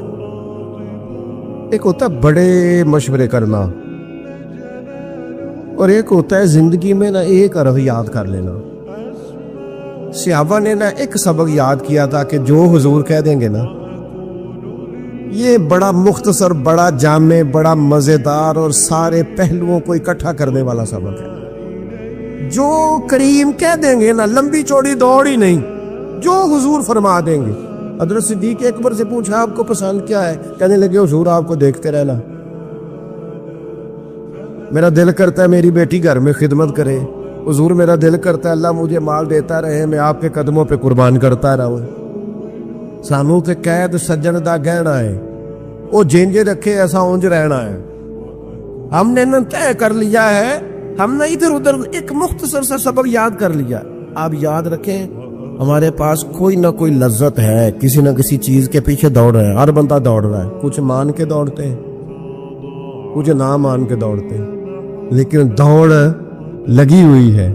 ایک ہوتا ہے بڑے مشورے کرنا اور ایک ہوتا ہے زندگی میں نا ایک حرف یاد کر لینا۔ صحابہ نے نا ایک سبق یاد کیا تھا کہ جو حضور کہہ دیں گے نا، یہ بڑا مختصر، بڑا جامع، بڑا مزیدار اور سارے پہلوؤں کو اکٹھا کرنے والا سبق ہے۔ جو کریم کہہ دیں گے نا، لمبی چوڑی دوڑ ہی نہیں، جو حضور فرما دیں گے۔ حضرت صدیق اکبر سے پوچھا آپ کو پسند کیا ہے؟ کہنے لگے حضور آپ کو دیکھتے رہنا، میرا دل کرتا ہے میری بیٹی گھر میں خدمت کرے، حضور میرا دل کرتا ہے اللہ مجھے مال دیتا رہے، میں آپ کے قدموں پہ قربان کرتا رہوں۔ سانو تے قید سجن دا گہنا ہے، وہ جینجے رکھے ایسا اونج رہنا ہے۔ ہم نے نہ طے کر لیا ہے، ہم نے ادھر ادھر ایک مختصر سا سبق یاد کر لیا۔ آپ یاد رکھیں ہمارے پاس کوئی نہ کوئی لذت ہے، کسی نہ کسی چیز کے پیچھے دوڑ رہے ہیں، ہر بندہ دوڑ رہا ہے، کچھ مان کے دوڑتے ہیں، کچھ نہ مان کے دوڑتے ہیں، لیکن دوڑ لگی ہوئی ہے۔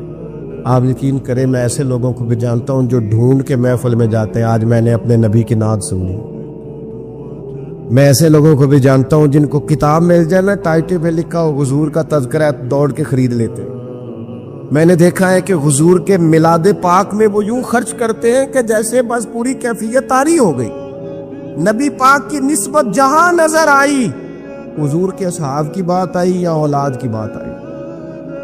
آپ یقین کریں میں ایسے لوگوں کو بھی جانتا ہوں جو ڈھونڈ کے محفل میں جاتے ہیں، آج میں نے اپنے نبی کی نعت سنی۔ میں ایسے لوگوں کو بھی جانتا ہوں جن کو کتاب مل جائے نا، ٹائٹل پہ لکھا ہو حضور کا تذکرہ، دوڑ کے خرید لیتے ہیں۔ میں نے دیکھا ہے کہ حضور کے میلاد پاک میں وہ یوں خرچ کرتے ہیں کہ جیسے بس پوری کیفیت طاری ہو گئی، نبی پاک کی نسبت جہاں نظر آئی، حضور کے اصحاب کی بات آئی یا اولاد کی بات آئی،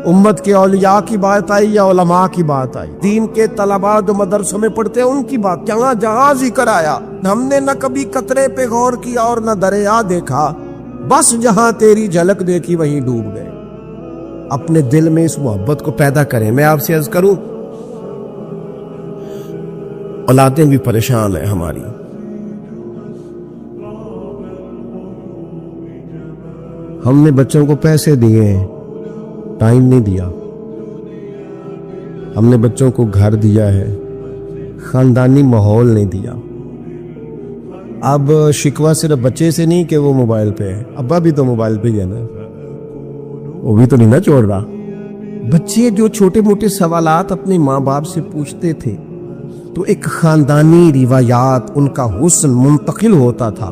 امت کے اولیاء کی بات آئی یا علماء کی بات آئی، دین کے طلباء جو مدرسوں میں پڑھتے ہیں ان کی بات، جہاں جہاں ذکر آیا، ہم نے نہ کبھی قطرے پہ غور کیا اور نہ دریا دیکھا، بس جہاں تیری جھلک دیکھی وہیں ڈوب گئے۔ اپنے دل میں اس محبت کو پیدا کریں۔ میں آپ سے عرض کروں، اولادیں بھی پریشان ہیں ہماری، ہم نے بچوں کو پیسے دیے ہیں، ٹائم نہیں دیا، ہم نے بچوں کو گھر دیا ہے، خاندانی ماحول نہیں دیا۔ اب شکوہ صرف بچے سے نہیں کہ وہ موبائل پہ ہے، ابا بھی تو موبائل پہ ہی ہے نا، وہ بھی تو نہیں نا چھوڑ رہا۔ بچے جو چھوٹے موٹے سوالات اپنے ماں باپ سے پوچھتے تھے تو ایک خاندانی روایات، ان کا حسن منتقل ہوتا تھا،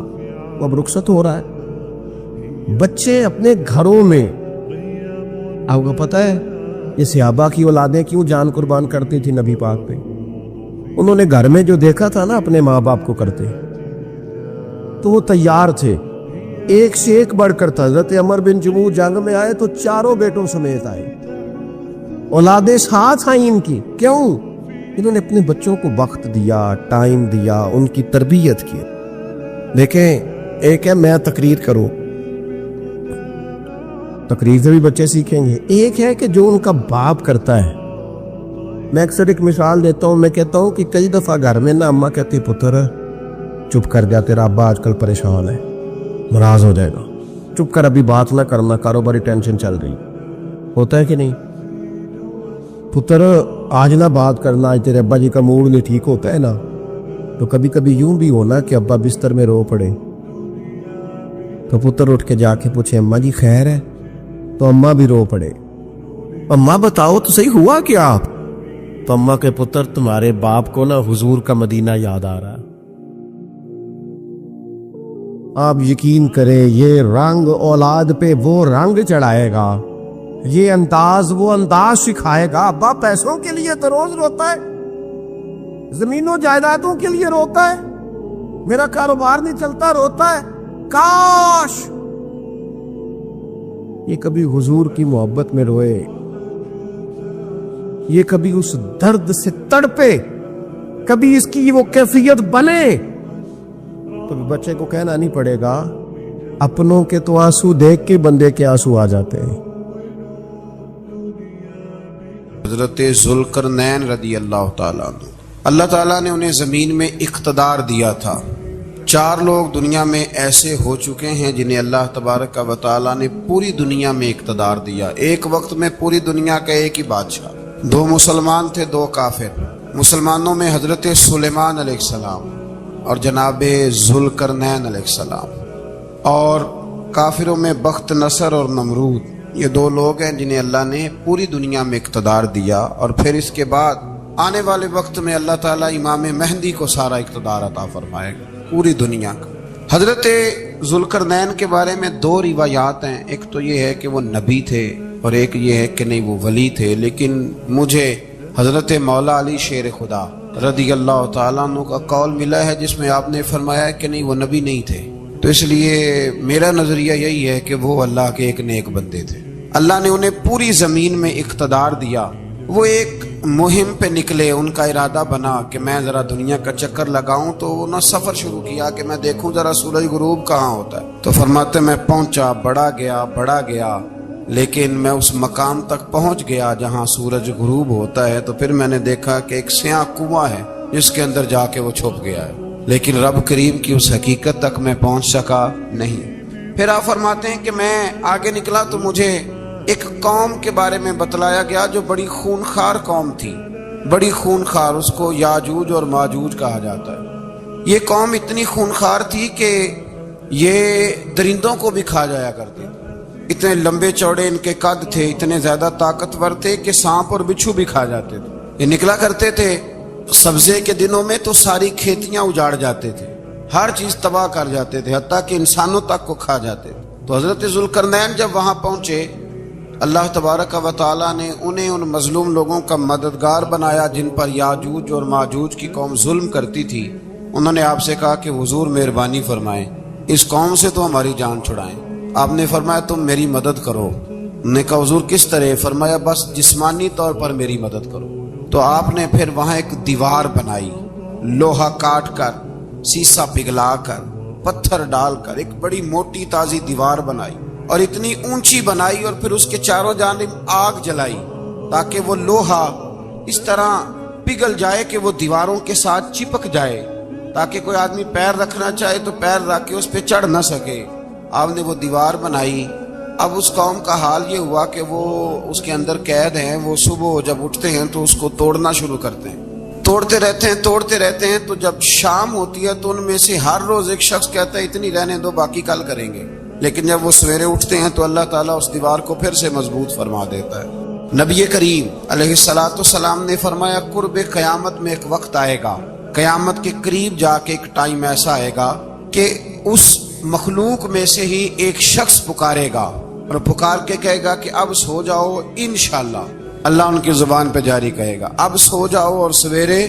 وہ اب رخصت ہو رہا ہے۔ بچے اپنے گھروں میں، آپ کو پتہ ہے یہ صحابہ کی اولادیں کیوں جان قربان کرتی تھی نبی پاک پہ؟ انہوں نے گھر میں جو دیکھا تھا نا اپنے ماں باپ کو کرتے، تو وہ تیار تھے، ایک سے ایک بڑھ کر تھا۔ حضرت عمر بن جموح جنگ میں آئے تو چاروں بیٹوں سمیت آئے، اولادیں ساتھ آئیں ان کی، کیوں؟ انہوں نے اپنے بچوں کو وقت دیا، ٹائم دیا، ان کی تربیت کی۔ دیکھیں، ایک ہے میں تقریر کروں، تقریر سے بھی بچے سیکھیں گے، ایک ہے کہ جو ان کا باپ کرتا ہے۔ میں اکثر ایک مثال دیتا ہوں، میں کہتا ہوں کہ کئی دفعہ گھر میں نا اماں کہتی پتر چپ کر جا، تیرا ابا آج کل پریشان ہے، ناراض ہو جائے گا، چپ کر، ابھی بات نہ کرنا، کاروباری ٹینشن چل رہی۔ ہوتا ہے کہ نہیں؟ پتر آج نہ بات کرنا، آج تیرے ابا جی کا موڈ نہیں ٹھیک، ہوتا ہے نا؟ تو کبھی کبھی یوں بھی ہونا کہ ابا بستر میں رو پڑے تو پتر اٹھ کے جا کے پوچھے اماں جی خیر ہے، تو اماں بھی رو پڑے، اماں بتاؤ تو صحیح ہوا کیا؟ آپ تو اماں کے پتر تمہارے باپ کو نا حضور کا مدینہ یاد آ رہا ہے۔ آپ یقین کریں یہ رنگ اولاد پہ وہ رنگ چڑھائے گا، یہ انداز وہ انداز سکھائے گا۔ ابا پیسوں کے لیے تو روز روتا ہے، زمینوں جائیدادوں کے لیے روتا ہے، میرا کاروبار نہیں چلتا، روتا ہے۔ کاش یہ کبھی حضور کی محبت میں روئے، یہ کبھی اس درد سے تڑپے، کبھی اس کی وہ کیفیت بنے، تو بچے کو کہنا نہیں پڑے گا۔ اپنوں کے تو آنسو دیکھ کے بندے کے آنسو آ جاتے ہیں۔ حضرت ذوالقرنین رضی اللہ تعالیٰ عنہ، اللہ تعالیٰ نے انہیں زمین میں اقتدار دیا تھا۔ 4 لوگ دنیا میں ایسے ہو چکے ہیں جنہیں اللہ تبارک و تعالیٰ نے پوری دنیا میں اقتدار دیا، ایک وقت میں پوری دنیا کا ایک ہی بادشاہ۔ 2 مسلمان تھے، 2 کافر۔ مسلمانوں میں حضرت سلیمان علیہ السلام اور جناب ذوالقرنین علیہ السلام، اور کافروں میں بخت نصر اور نمرود۔ یہ 2 لوگ ہیں جنہیں اللہ نے پوری دنیا میں اقتدار دیا، اور پھر اس کے بعد آنے والے وقت میں اللہ تعالیٰ امام مہدی کو سارا اقتدار عطا فرمائے گا پوری دنیا کا۔ حضرت ذوالقرنین کے بارے میں 2 روایات ہیں، ایک تو یہ ہے کہ وہ نبی تھے اور ایک یہ ہے کہ نہیں وہ ولی تھے، لیکن مجھے حضرت مولا علی شیر خدا رضی اللہ تعالیٰ عنہ کا قول ملا ہے جس میں آپ نے فرمایا کہ نہیں وہ نبی نہیں تھے، تو اس لیے میرا نظریہ یہی ہے کہ وہ اللہ کے ایک نیک بندے تھے۔ اللہ نے انہیں پوری زمین میں اقتدار دیا، وہ ایک مہم پہ نکلے، ان کا ارادہ بنا کہ میں ذرا دنیا کا چکر لگاؤں، تو انہوں نے سفر شروع کیا کہ میں دیکھوں ذرا سورج غروب کہاں ہوتا ہے، تو فرماتے میں پہنچا، بڑا گیا، لیکن میں اس مقام تک پہنچ گیا جہاں سورج غروب ہوتا ہے، تو پھر میں نے دیکھا کہ ایک سیاہ کنواں ہے جس کے اندر جا کے وہ چھپ گیا ہے، لیکن رب کریم کی اس حقیقت تک میں پہنچ سکا نہیں۔ پھر آپ فرماتے ہیں کہ میں آگے نکلا تو مجھے ایک قوم کے بارے میں بتلایا گیا جو بڑی خونخوار قوم تھی، بڑی خونخوار، اس کو یاجوج اور ماجوج کہا جاتا ہے۔ یہ قوم اتنی خونخوار تھی کہ یہ درندوں کو بھی کھا جایا کرتی تھی، اتنے لمبے چوڑے ان کے قد تھے، اتنے زیادہ طاقتور تھے کہ سانپ اور بچھو بھی کھا جاتے تھے۔ یہ نکلا کرتے تھے سبزے کے دنوں میں تو ساری کھیتیاں اجاڑ جاتے تھے، ہر چیز تباہ کر جاتے تھے، حتیٰ کہ انسانوں تک کو کھا جاتے تھے۔ تو حضرت ذوالقرنین جب وہاں پہنچے، اللہ تبارک و تعالیٰ نے انہیں ان مظلوم لوگوں کا مددگار بنایا جن پر یاجوج اور ماجوج کی قوم ظلم کرتی تھی۔ انہوں نے آپ سے کہا کہ حضور مہربانی فرمائیں، اس قوم سے تو ہماری جان چھڑائیں۔ آپ نے فرمایا تم میری مدد کرو۔ انہوں نے کہا حضور کس طرح؟ فرمایا بس جسمانی طور پر میری مدد کرو۔ تو آپ نے پھر وہاں ایک دیوار بنائی، لوہا کاٹ کر، سیسا پگھلا کر، پتھر ڈال کر ایک بڑی موٹی تازی دیوار بنائی، اور اتنی اونچی بنائی، اور پھر اس کے چاروں جانب آگ جلائی تاکہ وہ لوہا اس طرح پگھل جائے کہ وہ دیواروں کے ساتھ چپک جائے، تاکہ کوئی آدمی پیر رکھنا چاہے تو پیر رکھ کے اس پہ چڑھ نہ سکے۔ آپ نے وہ دیوار بنائی۔ اب اس قوم کا حال یہ ہوا کہ وہ اس کے اندر قید ہیں، وہ صبح جب اٹھتے ہیں تو اس کو توڑنا شروع کرتے ہیں، توڑتے رہتے ہیں، تو جب شام ہوتی ہے تو ان میں سے ہر روز ایک شخص کہتا ہے اتنی رہنے دو، باقی کل کریں گے۔ لیکن جب وہ سویرے اٹھتے ہیں تو اللہ تعالیٰ اس دیوار کو پھر سے مضبوط فرما دیتا ہے۔ نبی کریم علیہ الصلوۃ والسلام نے فرمایا قرب قیامت میں ایک وقت آئے گا، قیامت کے قریب جا کے ایک ٹائم ایسا آئے گا کہ اس مخلوق میں سے ہی ایک شخص پکارے گا اور پکار کے کہے گا کہ اب سو جاؤ انشاءاللہ۔ اللہ ان کی زبان پہ جاری کہے گا اب سو جاؤ اور سویرے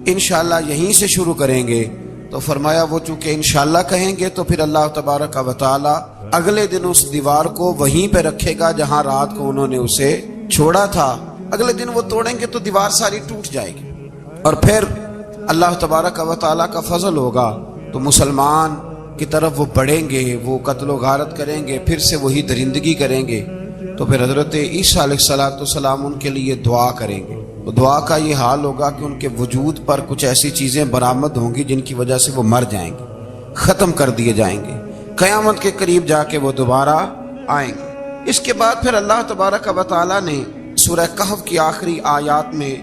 انشاءاللہ یہیں سے شروع کریں گے۔ تو فرمایا وہ چونکہ انشاءاللہ کہیں گے تو پھر اللہ تبارک و تعالی اگلے دن اس دیوار کو وہیں پہ رکھے گا جہاں رات کو انہوں نے اسے چھوڑا تھا۔ اگلے دن وہ توڑیں گے تو دیوار ساری ٹوٹ جائے گی، اور پھر اللہ تبارک و تعالی کا فضل ہوگا تو مسلمان کی طرف وہ بڑھیں گے، وہ قتل و غارت کریں گے، پھر سے وہی درندگی کریں گے۔ تو پھر حضرت عیسیٰ علیہ السلام ان کے لیے دعا کریں گے۔ تو دعا کا یہ حال ہوگا کہ ان کے وجود پر کچھ ایسی چیزیں برآمد ہوں گی جن کی وجہ سے وہ مر جائیں گے، ختم کر دیے جائیں گے۔ قیامت کے قریب جا کے وہ دوبارہ آئیں گے۔ اس کے بعد پھر اللہ تبارک و تعالیٰ نے سورہ کہف کی آخری آیات میں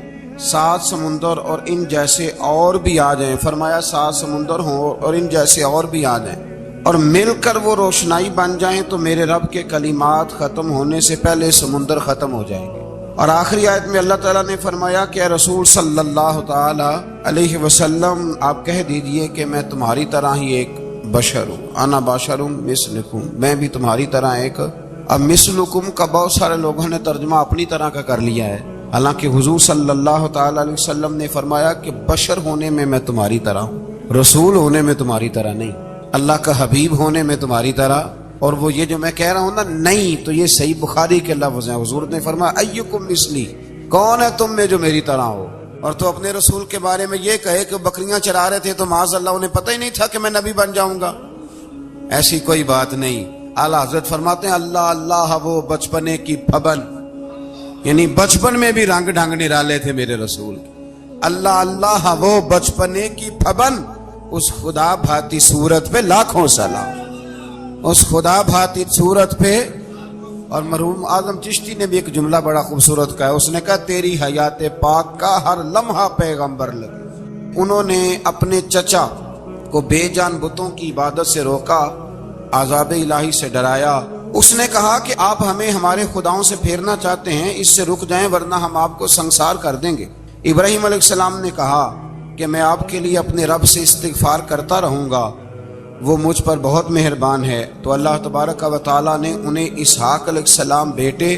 7 سمندر اور ان جیسے اور بھی آ جائیں، فرمایا 7 سمندر ہوں اور ان جیسے اور بھی آ جائیں اور مل کر وہ روشنائی بن جائیں تو میرے رب کے کلمات ختم ہونے سے پہلے سمندر ختم ہو جائیں گے۔ اور آخری آیت میں اللہ تعالیٰ نے فرمایا کہ اے رسول صلی اللہ تعالی علیہ وسلم آپ کہہ دیجئے کہ میں تمہاری طرح ہی ایک بشر ہوں، انا بشر مثلکم، میں بھی تمہاری طرح ایک۔ اب مثلکم کا بہت سارے لوگوں نے ترجمہ اپنی طرح کا کر لیا ہے، حالانکہ حضور صلی اللہ تعالی علیہ وسلم نے فرمایا کہ بشر ہونے میں تمہاری طرح ہوں، رسول ہونے میں تمہاری طرح نہیں، اللہ کا حبیب ہونے میں تمہاری طرح۔ اور وہ یہ جو میں کہہ رہا ہوں نا نہیں، تو یہ صحیح بخاری کے لفظ ہیں۔ حضور نے فرمایا ایکم مثلی، کون ہے تم میں جو میری طرح ہو؟ اور تو اپنے رسول کے بارے میں یہ کہے کہ بکریاں چرا رہے تھے تو معاذ اللہ انہیں پتہ ہی نہیں تھا کہ میں نبی بن جاؤں گا، ایسی کوئی بات نہیں۔ اعلیٰ حضرت فرماتے ہیں اللہ اللہ وہ بچپنے کی پھبن، یعنی بچپن میں بھی رنگ ڈھنگ نرالے تھے میرے رسول کے۔ اللہ اللہ وہ بچپنے کی پھبن، اس خدا بھاتی صورت پہ لاکھوں سلام، اس خدا بھاتی صورت پہ۔ اور مرحوم اعظم چشتی نے بھی ایک جملہ بڑا خوبصورت کہا، اس نے کہا تیری حیات پاک کا ہر لمحہ پیغمبر لگے۔ انہوں نے اپنے چچا کو بے جان بتوں کی عبادت سے روکا، عذاب الہی سے ڈرایا۔ اس نے کہا کہ آپ ہمیں ہمارے خداؤں سے پھیرنا چاہتے ہیں، اس سے رک جائیں ورنہ ہم آپ کو سنسار کر دیں گے۔ ابراہیم علیہ السلام نے کہا کہ میں آپ کے لیے اپنے رب سے استغفار کرتا رہوں گا، وہ مجھ پر بہت مہربان ہے۔ تو اللہ تبارک و تعالیٰ نے انہیں اسحاق علیہ السلام بیٹے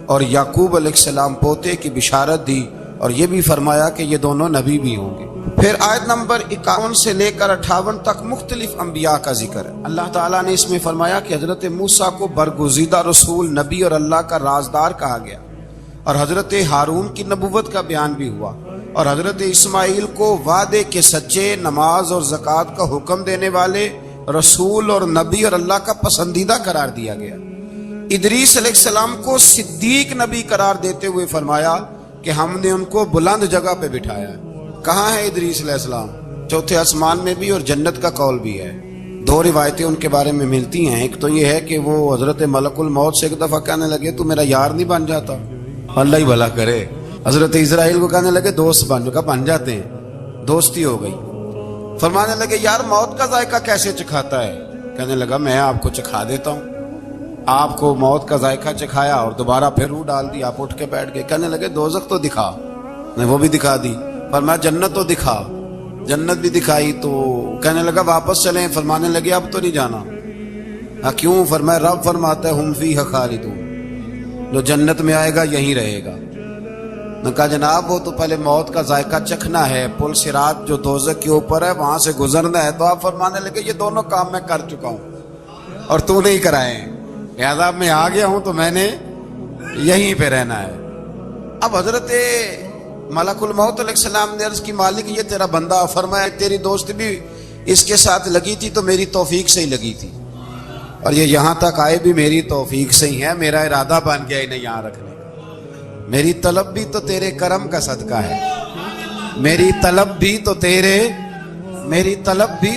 اور یعقوب علیہ السلام پوتے کی بشارت دی، اور یہ بھی فرمایا کہ یہ دونوں نبی بھی ہوں گے۔ پھر آیت نمبر 51 سے لے کر 58 تک مختلف انبیاء کا ذکر ہے۔ اللہ تعالیٰ نے اس میں فرمایا کہ حضرت موسیٰ کو برگزیدہ رسول، نبی اور اللہ کا رازدار کہا گیا، اور حضرت ہارون کی نبوت کا بیان بھی ہوا، اور حضرت اسماعیل کو وعدے کے سچے، نماز اور زکوٰۃ کا حکم دینے والے رسول اور نبی اور اللہ کا پسندیدہ قرار دیا گیا۔ ادریس علیہ السلام کو صدیق نبی قرار دیتے ہوئے فرمایا کہ ہم نے ان کو بلند جگہ پہ بٹھایا ہے۔ کہاں ہے ادریس علیہ السلام؟ چوتھے آسمان میں بھی، اور جنت کا قول بھی ہے۔ 2 روایتیں ان کے بارے میں ملتی ہیں، ایک تو یہ ہے کہ وہ حضرت ملک الموت سے ایک دفعہ کہنے لگے تو میرا یار نہیں بن جاتا، اللہ ہی بھلا کرے، حضرت اسرائیل کو کہنے لگے دوست بن کا بن جاتے ہیں, دوستی ہو گئی. فرمانے لگے یار موت کا ذائقہ کیسے چکھاتا ہے؟ کہنے لگا میں آپ کو چکھا دیتا ہوں. آپ کو موت کا ذائقہ چکھایا اور دوبارہ پھر روح ڈال دی, آپ اٹھ کے بیٹھ گئے. کہنے لگے دوزخ تو دکھا, نے وہ بھی دکھا دی. فرمایا جنت تو دکھا, جنت بھی دکھائی. تو کہنے لگا واپس چلیں. فرمانے لگے اب تو نہیں جانا. کیوں؟ فرمایا رب فرماتا ہے ہم فیہا خالدون, جو جنت میں آئے گا یہیں رہے گا. نے کہا جناب وہ تو پہلے موت کا ذائقہ چکھنا ہے, پل صراط جو دوزخ کے اوپر ہے وہاں سے گزرنا ہے. تو آپ فرمانے لگے یہ دونوں کام میں کر چکا ہوں اور تو نہیں کرائے, لہذا میں آ گیا ہوں تو میں نے یہیں پہ رہنا ہے. اب حضرت ملک الموت علیہ السلام نے عرض کی مالک یہ تیرا بندہ. فرمایا تیری دوست بھی اس کے ساتھ لگی تھی تو میری توفیق سے ہی لگی تھی, اور یہ یہاں تک آئے بھی میری توفیق سے ہی ہے. میرا ارادہ بن گیا انہیں یہاں رکھنے کا. میری طلب بھی تو تیرے کرم کا صدقہ ہے, میری طلب بھی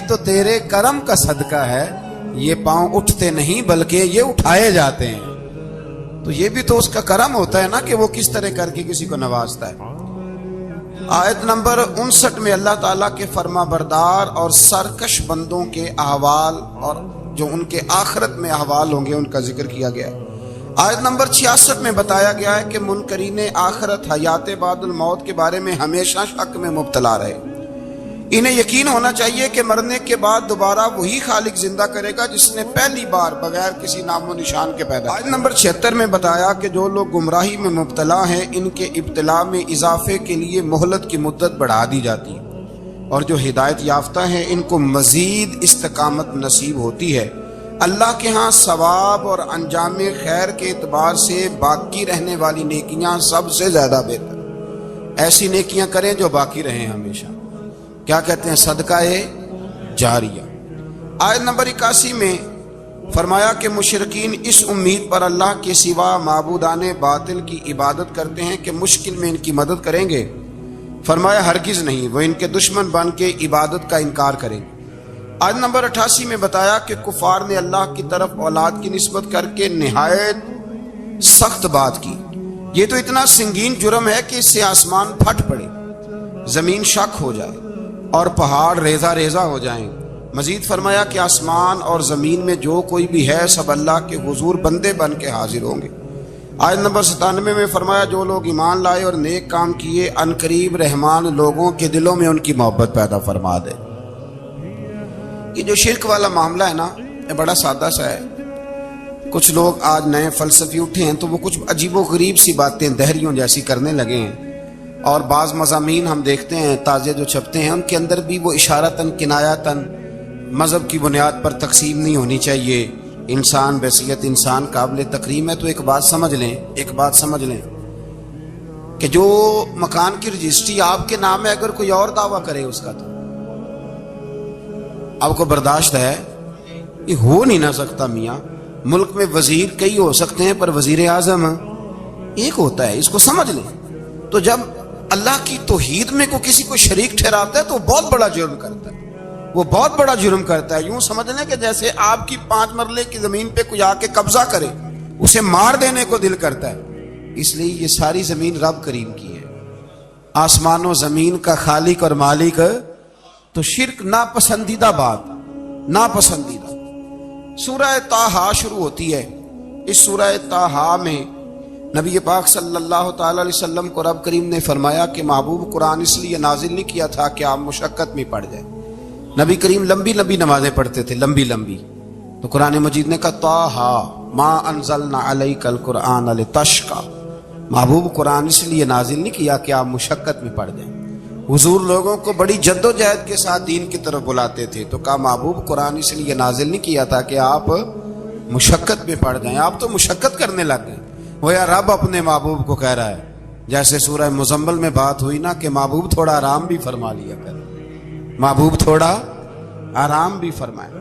تو تیرے کرم کا صدقہ ہے. یہ پاؤں اٹھتے نہیں بلکہ یہ اٹھائے جاتے ہیں. تو یہ بھی تو اس کا کرم ہوتا ہے نا کہ وہ کس طرح کر کے کسی کو نوازتا ہے. آیت نمبر 59 میں اللہ تعالیٰ کے فرما بردار اور سرکش بندوں کے احوال اور جو ان کے آخرت میں احوال ہوں گے ان کا ذکر کیا گیا ہے. آیت نمبر 66 میں بتایا گیا ہے کہ منکرین آخرت حیات بعد الموت کے بارے میں ہمیشہ شک میں مبتلا رہے. انہیں یقین ہونا چاہیے کہ مرنے کے بعد دوبارہ وہی خالق زندہ کرے گا جس نے پہلی بار بغیر کسی نام و نشان کے پیدا. آیت نمبر 76 میں بتایا کہ جو لوگ گمراہی میں مبتلا ہیں ان کے ابتلا میں اضافے کے لیے مہلت کی مدت بڑھا دی جاتی ہے, اور جو ہدایت یافتہ ہیں ان کو مزید استقامت نصیب ہوتی ہے. اللہ کے ہاں ثواب اور انجام خیر کے اعتبار سے باقی رہنے والی نیکیاں سب سے زیادہ بہتر. ایسی نیکیاں کریں جو باقی رہیں ہمیشہ. کیا کہتے ہیں؟ صدقہ جاریہ. آیت نمبر 81 میں فرمایا کہ مشرکین اس امید پر اللہ کے سوا معبودان باطل کی عبادت کرتے ہیں کہ مشکل میں ان کی مدد کریں گے. فرمایا ہرگز نہیں, وہ ان کے دشمن بن کے عبادت کا انکار کریں گے. آیت نمبر 88 میں بتایا کہ کفار نے اللہ کی طرف اولاد کی نسبت کر کے نہایت سخت بات کی. یہ تو اتنا سنگین جرم ہے کہ اس سے آسمان پھٹ پڑے, زمین شک ہو جائے اور پہاڑ ریزہ ریزہ ہو جائیں. مزید فرمایا کہ آسمان اور زمین میں جو کوئی بھی ہے سب اللہ کے حضور بندے بن کے حاضر ہوں گے. آیت نمبر 97 میں فرمایا جو لوگ ایمان لائے اور نیک کام کیے عنقریب رحمان لوگوں کے دلوں میں ان کی محبت پیدا فرما دے. یہ جو شرک والا معاملہ ہے نا یہ بڑا سادہ سا ہے. کچھ لوگ آج نئے فلسفی اٹھے ہیں تو وہ کچھ عجیب و غریب سی باتیں دہریوں جیسی کرنے لگے ہیں, اور بعض مضامین ہم دیکھتے ہیں تازے جو چھپتے ہیں ان کے اندر بھی وہ اشارتاً کنایاتاً مذہب کی بنیاد پر تقسیم نہیں ہونی چاہیے, انسان بحیثیت انسان قابل تکریم ہے. تو ایک بات سمجھ لیں کہ جو مکان کی رجسٹری آپ کے نام ہے اگر کوئی اور دعویٰ کرے اس کا تو آپ کو برداشت ہے؟ یہ ہو نہیں نہ سکتا میاں. ملک میں وزیر کئی ہو سکتے ہیں پر وزیر اعظم ایک ہوتا ہے, اس کو سمجھ لیں. تو جب اللہ کی توحید میں کو کسی کو شریک ٹھہراتا ہے تو بہت بڑا جرم کرتا ہے, وہ بہت بڑا جرم کرتا ہے. یوں سمجھ لیں کہ جیسے آپ کی 5 مرلے کی زمین پہ کوئی آ کے قبضہ کرے اسے مار دینے کو دل کرتا ہے. اس لیے یہ ساری زمین رب کریم کی ہے, آسمان و زمین کا خالق اور مالک. تو شرک ناپسندیدہ بات, ناپسندیدہ. سورہ طٰہٰ شروع ہوتی ہے. اس سورہ طٰہٰ میں نبی پاک صلی اللہ تعالی علیہ وسلم کو رب کریم نے فرمایا کہ محبوب قرآن اس لیے نازل نہیں کیا تھا کہ آپ مشقت میں پڑ جائیں. نبی کریم لمبی لمبی نمازیں پڑھتے تھے, لمبی لمبی. تو قرآن مجید نے کہا طٰہٰ ما انزلنا علیک القرآن لتشقیٰ, محبوب قرآن اس لیے نازل نہیں کیا کہ آپ مشقت میں پڑ جائیں. حضور لوگوں کو بڑی جد و جہد کے ساتھ دین کی طرف بلاتے تھے, تو کہا محبوب قرآن اس لیے نازل نہیں کیا تھا کہ آپ مشقت میں پڑ جائیں. آپ تو مشقت کرنے لگ گئے. وہ یا رب اپنے محبوب کو کہہ رہا ہے, جیسے سورہ مزمل میں بات ہوئی نا کہ محبوب تھوڑا آرام بھی فرما لیا کر, محبوب تھوڑا آرام بھی فرمائے.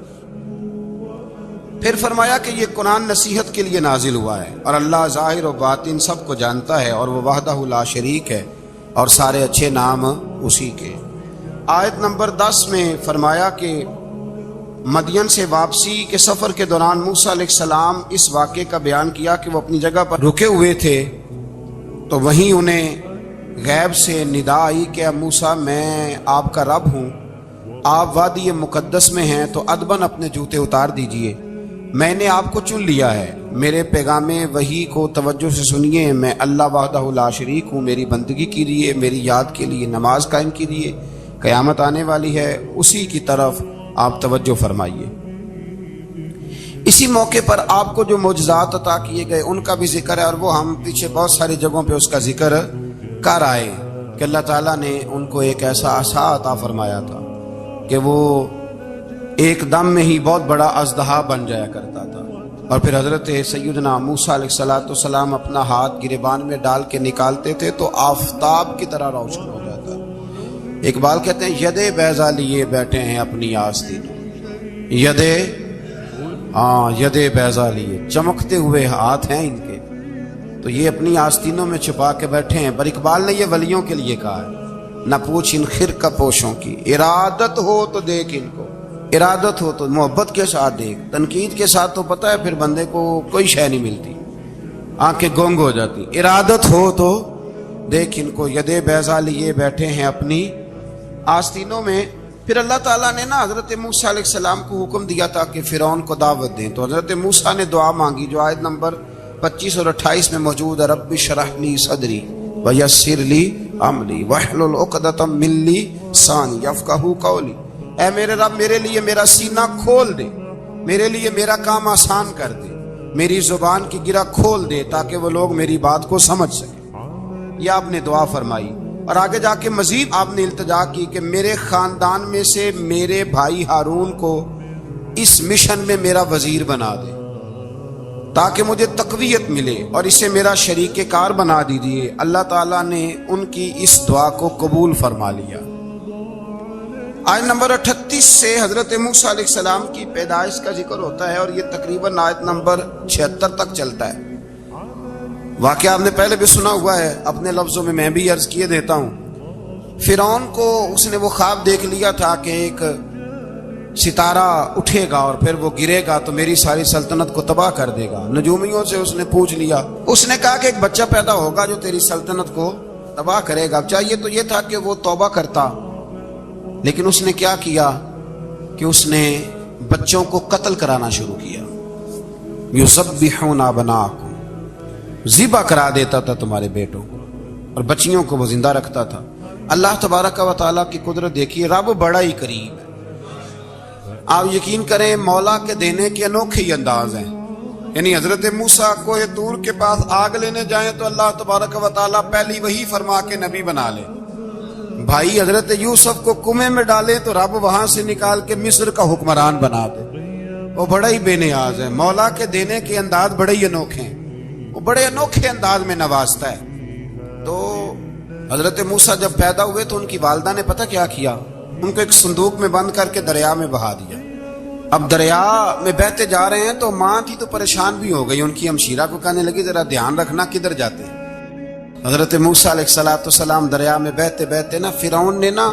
پھر فرمایا کہ یہ قرآن نصیحت کے لیے نازل ہوا ہے اور اللہ ظاہر و باطن سب کو جانتا ہے اور وہ وحدہ لا شریک ہے اور سارے اچھے نام اسی کے. آیت نمبر 10 میں فرمایا کہ مدین سے واپسی کے سفر کے دوران موسیٰ علیہ السلام اس واقعے کا بیان کیا کہ وہ اپنی جگہ پر رکے ہوئے تھے, تو وہیں انہیں غیب سے ندا آئی کہ موسیٰ میں آپ کا رب ہوں، آپ وادی مقدس میں ہیں تو ادباً اپنے جوتے اتار دیجئے، میں نے آپ کو چن لیا ہے، میرے پیغام وحی کو توجہ سے سنیے، میں اللہ وحدہ لا شریک ہوں، میری بندگی کیجیے، میری یاد کے لیے نماز قائم کیجیے، قیامت آنے والی ہے، اسی کی طرف آپ توجہ فرمائیے۔ اسی موقع پر آپ کو جو معجزات عطا کیے گئے ان کا بھی ذکر ہے، اور وہ ہم پیچھے بہت ساری جگہوں پہ اس کا ذکر کر آئے کہ اللہ تعالیٰ نے ان کو ایک ایسا عصا عطا فرمایا تھا کہ وہ ایک دم میں ہی بہت بڑا اژدہا بن جایا کرتا تھا، اور پھر حضرت سیدنا موسیٰ علیہ السلام اپنا ہاتھ گریبان میں ڈال کے نکالتے تھے تو آفتاب کی طرح روشن ہو جاتا۔ اقبال کہتے ہیں ید بیضا لیے بیٹھے ہیں اپنی آستین، ید بیضا لیے، چمکتے ہوئے ہاتھ ہیں ان کے، تو یہ اپنی آستینوں میں چھپا کے بیٹھے ہیں۔ پر اقبال نے یہ ولیوں کے لیے کہا ہے، نہ پوچھ ان خرقہ پوشوں کی، ارادت ہو تو دیکھ ان کو، ارادت ہو تو محبت کے ساتھ دیکھ، تنقید کے ساتھ تو پتہ ہے پھر بندے کو کوئی شے نہیں ملتی، آنکھیں گونگ ہو جاتی، ارادت ہو تو دیکھ ان کو، ید بیضا لیے بیٹھے ہیں اپنی آستینوں میں۔ پھر اللہ تعالیٰ نے نا حضرت موسیٰ علیہ السلام کو حکم دیا تھا کہ فرعون کو دعوت دیں، تو حضرت موسیٰ نے دعا مانگی جو آیت نمبر 25 اور 28 میں موجود ہے، رب اشرح لی صدری ویسر لی امری واحلل عقدۃ من لسانی یفقہوا قولی، اے میرے رب میرے لیے میرا سینہ کھول دے، میرے لیے میرا کام آسان کر دے، میری زبان کی گرہ کھول دے تاکہ وہ لوگ میری بات کو سمجھ سکیں۔ یہ آپ نے دعا فرمائی، اور آگے جا کے مزید آپ نے التجا کی کہ میرے خاندان میں سے میرے بھائی ہارون کو اس مشن میں میرا وزیر بنا دے تاکہ مجھے تقویت ملے، اور اسے میرا شریک کار بنا دیجیے۔ اللہ تعالیٰ نے ان کی اس دعا کو قبول فرما لیا۔ آیت نمبر 38 سے حضرت موسیٰ علیہ السلام کی پیدائش کا ذکر ہوتا ہے، اور یہ تقریباً آیت نمبر 76 تک چلتا ہے۔ واقعہ آپ نے پہلے بھی سنا ہوا ہے، اپنے لفظوں میں میں بھی عرض کیے دیتا ہوں۔ فرعون کو اس نے وہ خواب دیکھ لیا تھا کہ ایک ستارہ اٹھے گا اور پھر وہ گرے گا تو میری ساری سلطنت کو تباہ کر دے گا۔ نجومیوں سے اس نے پوچھ لیا، اس نے کہا کہ ایک بچہ پیدا ہوگا جو تیری سلطنت کو تباہ کرے گا۔ چاہیے تو یہ تھا کہ وہ توبہ کرتا، لیکن اس نے کیا کیا کہ اس نے بچوں کو قتل کرانا شروع کیا۔ یذبحون ابناءکم، ذبح کرا دیتا تھا تمہارے بیٹوں کو، اور بچیوں کو وہ زندہ رکھتا تھا۔ اللہ تبارک و تعالیٰ کی قدرت دیکھیے، رب بڑا ہی کریم ہے۔ آپ یقین کریں مولا کے دینے کے انوکھے ہی انداز ہیں، یعنی حضرت موسیٰ کوہ طور کے پاس آگ لینے جائیں تو اللہ تبارک و تعالیٰ پہلی وہی فرما کے نبی بنا لے، بھائی حضرت یوسف کو کنویں میں ڈالے تو رب وہاں سے نکال کے مصر کا حکمران بنا دے۔ وہ بڑا ہی بے نیاز ہے، مولا کے دینے کے انداز بڑے ہی انوکھے ہیں، وہ بڑے انوکھے انداز میں نوازتا ہے۔ تو حضرت موسیٰ جب پیدا ہوئے تو ان کی والدہ نے پتہ کیا کیا، ان کو ایک صندوق میں بند کر کے دریا میں بہا دیا۔ اب دریا میں بہتے جا رہے ہیں تو ماں تھی تو پریشان بھی ہو گئی، ان کی ہمشیرہ کو کہنے لگی ذرا دھیان رکھنا کدھر جاتے ہیں۔ حضرت موسیٰ علیہ السلام دریا میں بہتے بہتے نا فرعون نے نا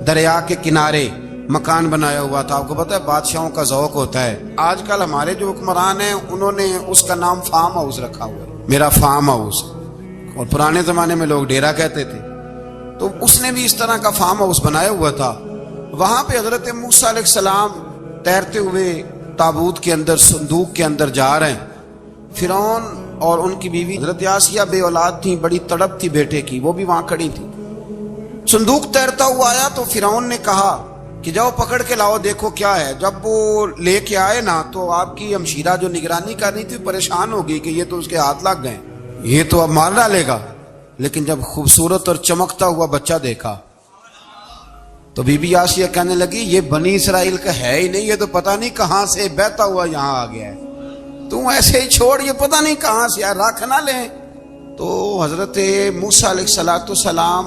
دریا کے کنارے مکان بنایا ہوا تھا۔ آپ کو پتہ ہے بادشاہوں کا ذوق ہوتا ہے، آج کل ہمارے جو حکمران ہیں انہوں نے اس کا نام فارم ہاؤس رکھا ہوا ہے، میرا فارم ہاؤس، اور پرانے زمانے میں لوگ ڈیرا کہتے تھے، تو اس نے بھی اس طرح کا فارم ہاؤس بنایا ہوا تھا۔ وہاں پہ حضرت موسیٰ علیہ السلام تیرتے ہوئے تابوت کے اندر صندوق کے اندر جا رہے ہیں۔ فرعون اور ان کی بیوی حضرت آسیہ بے اولاد تھیں، بڑی تڑپ تھی بیٹے کی، وہ بھی وہاں کھڑی تھی۔ صندوق تیرتا ہوا آیا تو فرعون نے کہا کہ جاؤ پکڑ کے لاؤ دیکھو کیا ہے۔ جب وہ لے کے آئے نا تو آپ کی ہمشیرہ جو نگرانی کر رہی تھی پریشان ہو گئی کہ یہ تو اس کے ہاتھ لگ گئے، یہ تو اب مار ڈالے گا۔ لیکن جب خوبصورت اور چمکتا ہوا بچہ دیکھا تو بی بی آسیہ کہنے لگی یہ بنی اسرائیل کا ہے ہی نہیں، یہ تو پتہ نہیں کہاں سے بہتا ہوا یہاں آ گیا ہے، تو ایسے ہی چھوڑ، یہ پتہ نہیں کہاں سے رکھ نہ لیں۔ تو حضرت موسیٰ علیہ السلام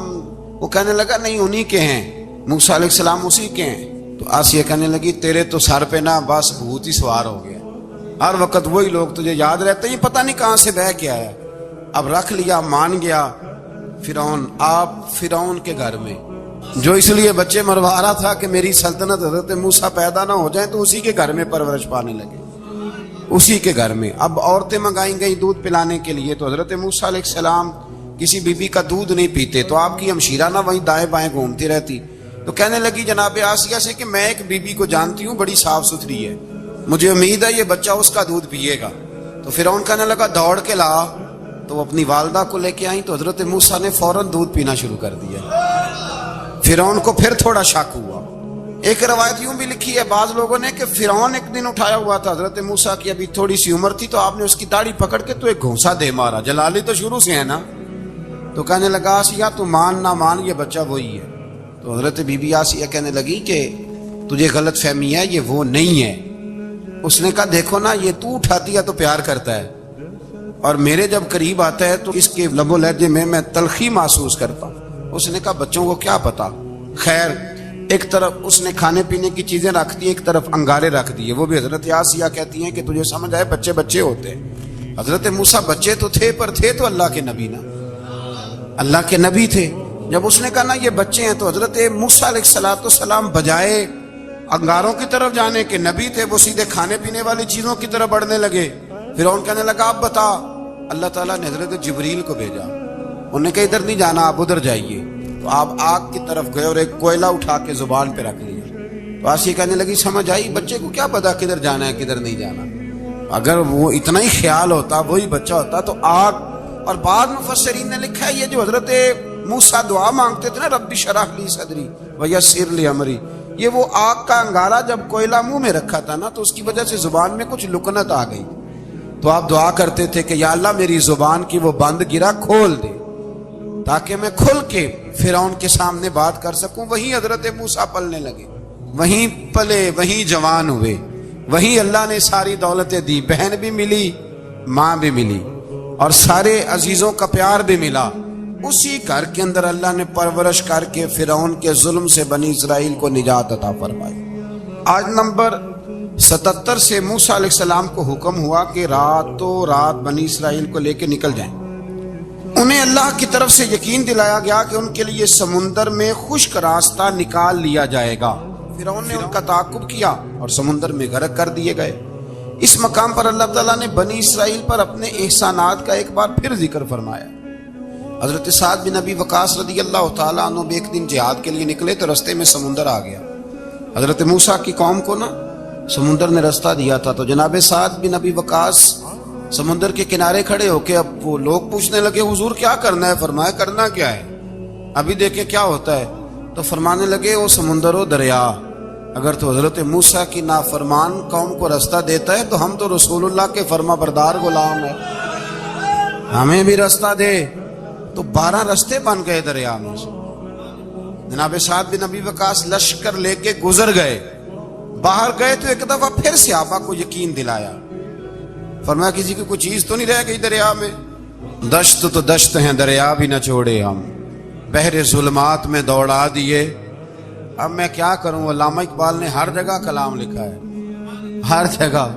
وہ کہنے لگا نہیں انہی کے ہیں، موسیٰ علیہ السلام اسی کے ہیں۔ تو آسیہ کہنے لگی تیرے تو سر پہ نا بس بھوت ہی سوار ہو گیا، ہر وقت وہی لوگ تجھے یاد رہتے ہیں، یہ پتہ نہیں کہاں سے بہ کے آیا۔ اب رکھ لیا، مان گیا فرعون۔ آپ فرعون کے گھر میں جو اس لیے بچے مروا رہا تھا کہ میری سلطنت حضرت موسیٰ پیدا نہ ہو جائیں، تو اسی کے گھر میں پرورش پانے لگے، اسی کے گھر میں۔ اب عورتیں منگائی گئی دودھ پلانے کے لیے، تو حضرت موسیٰ علیہ السلام کسی بیوی کا دودھ نہیں پیتے تو آپ کی ہمشیرہ نہ وہیں دائیں بائیں گھومتی رہتی. تو کہنے لگی جناب آسیہ سے کہ میں ایک بیوی کو جانتی ہوں, بڑی صاف ستھری ہے, مجھے امید ہے یہ بچہ اس کا دودھ پیے گا. تو فرعون کہنے لگا دوڑ کے لا. تو وہ اپنی والدہ کو لے کے آئیں تو حضرت موسیٰ نے فوراً دودھ پینا شروع کر دیا. فرعون کو پھر تھوڑا شک ہوا. ایک روایت یوں بھی لکھی ہے بعض لوگوں نے کہ فرعون ایک دن اٹھایا ہوا تھا حضرت موسیٰ کی ابھی تھوڑی سی عمر تھی, تو آپ نے اس کی داڑھی پکڑ کے تو ایک گھونسا دے مارا. جلالی تو شروع سے ہے نا. تو کہنے لگا آسیہ تو مان نہ مان یہ بچہ وہی ہے. تو حضرت بی بی آسیہ کہنے لگی کہ تجھے غلط فہمی ہے, یہ وہ نہیں ہے. اس نے کہا دیکھو نا, یہ تو اٹھاتی ہے تو پیار کرتا ہے, اور میرے جب قریب آتا ہے تو اس کے لب و لہجے میں تلخی محسوس کرتا ہوں. اس نے کہا بچوں کو کیا پتا. خیر ایک طرف اس نے کھانے پینے کی چیزیں رکھ دی, ایک طرف انگارے رکھ دیے. وہ بھی حضرت آسیہ کہتی ہیں کہ تجھے سمجھ آئے بچے بچے ہوتے ہیں. حضرت موسیٰ بچے تو تھے پر تھے تو اللہ کے نبی نا, اللہ کے نبی تھے. جب اس نے کہا نا یہ بچے ہیں تو حضرت موسیٰ علیہ السلام بجائے انگاروں کی طرف جانے کے نبی تھے, وہ سیدھے کھانے پینے والی چیزوں کی طرف بڑھنے لگے. فرعون کہنے لگا آپ بتا. اللہ تعالیٰ نے حضرت جبریل کو بھیجا. انہوں نے کہا ادھر نہیں جانا, آپ ادھر جائیے. تو آپ آگ کی طرف گئے اور ایک کوئلہ اٹھا کے زبان پہ رکھ لیا. تو آسیہ کہنے لگی سمجھ آئی, بچے کو کیا پتا کدھر جانا ہے کدھر نہیں جانا. اگر وہ اتنا ہی خیال ہوتا, وہی بچہ ہوتا تو آگ. اور بعض مفسرین نے لکھا ہے یہ جو حضرت موسیٰ دعا مانگتے تھے نا رب اشرح لی صدری ویسر لی امری, یہ وہ آگ کا انگارہ جب کوئلہ منہ میں رکھا تھا نا تو اس کی وجہ سے زبان میں کچھ لکنت آ گئی. تو آپ دعا کرتے تھے کہ یا اللہ میری زبان کی وہ بند گرا کھول دے تاکہ میں کھل کے فرعون کے سامنے بات کر سکوں. وہیں حضرت موسیٰ پلنے لگے, وہیں پلے, وہیں جوان ہوئے, وہیں اللہ نے ساری دولتیں دی. بہن بھی ملی, ماں بھی ملی, اور سارے عزیزوں کا پیار بھی ملا. اسی گھر کے اندر اللہ نے پرورش کر کے فرعون کے ظلم سے بنی اسرائیل کو نجات عطا فرمائی. آج نمبر 77 سے موسیٰ علیہ السلام کو حکم ہوا کہ راتوں رات بنی اسرائیل کو لے کے نکل جائیں. انہیں اللہ کی طرف سے یقین دلایا گیا کہ ان کے لیے سمندر میں خشک راستہ نکال لیا جائے گا. فرعون نے ان کا تعاقب کیا اور سمندر میں غرق کر دیے گئے. اس مقام پر اللہ تعالیٰ نے بنی اسرائیل پر اپنے احسانات کا ایک بار پھر ذکر فرمایا. حضرت سعد بن ابی وقاص رضی اللہ تعالیٰ عنہ بھی ایک دن جہاد کے لیے نکلے تو رستے میں سمندر آ گیا. حضرت موسیٰ کی قوم کو نا سمندر نے رستہ دیا تھا. تو جناب سعد بن ابی وقاص سمندر کے کنارے کھڑے ہو کے, اب وہ لوگ پوچھنے لگے حضور کیا کرنا ہے. فرمایا کرنا کیا ہے, ابھی دیکھیں کیا ہوتا ہے. تو فرمانے لگے وہ سمندر و دریا, اگر تو حضرت موسیٰ کی نافرمان قوم کو رستہ دیتا ہے تو ہم تو رسول اللہ کے فرما بردار غلام ہیں, ہمیں بھی رستہ دے. تو 12 رستے بن گئے دریا میں سے. جناب سعد بن ابی وقاص لشکر لے کے گزر گئے, باہر گئے تو ایک دفعہ پھر صحابہ کو یقین دلایا. فرمایا کسی کی کوئی چیز تو نہیں رہ گئی دریا میں. دشت تو دشت ہیں دریا بھی نہ چھوڑے ہم, بحر ظلمات میں دوڑا دیے. اب میں کیا کروں, علامہ اقبال نے ہر جگہ کلام لکھا ہے, ہر جگہ.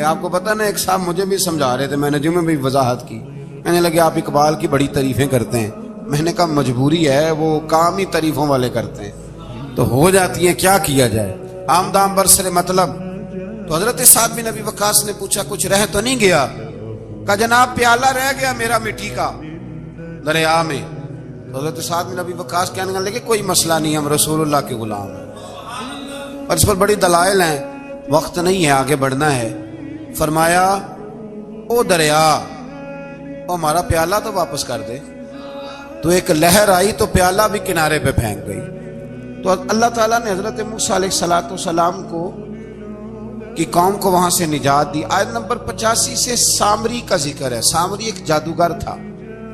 آپ کو پتہ نا ایک صاحب مجھے بھی سمجھا رہے تھے, میں نے جمعے میں بھی وضاحت کی. کہنے لگے آپ اقبال کی بڑی تعریفیں کرتے ہیں. میں نے کہا مجبوری ہے, وہ کام ہی تعریفوں والے کرتے ہیں تو ہو جاتی ہیں, کیا کیا جائے. عام دام برسر مطلب. تو حضرت سعد بن ابی وقاص نے پوچھا کچھ رہ تو نہیں گیا. کہا جناب پیالہ رہ گیا میرا مٹی کا دریا میں. تو حضرت سعد بن ابی وقاص کہنے لگے کوئی مسئلہ نہیں, ہم رسول اللہ کے غلام ہیں. اور اس پر بڑی دلائل ہیں, وقت نہیں ہے, آگے بڑھنا ہے. فرمایا او دریا, او ہمارا پیالہ تو واپس کر دے. تو ایک لہر آئی تو پیالہ بھی کنارے پہ پھینک گئی. تو اللہ تعالیٰ نے حضرت موسیٰ علیہ السلام کو کی قوم کو وہاں سے نجات دی. آیت نمبر 85 سے سامری کا ذکر ہے. سامری ایک جادوگر تھا.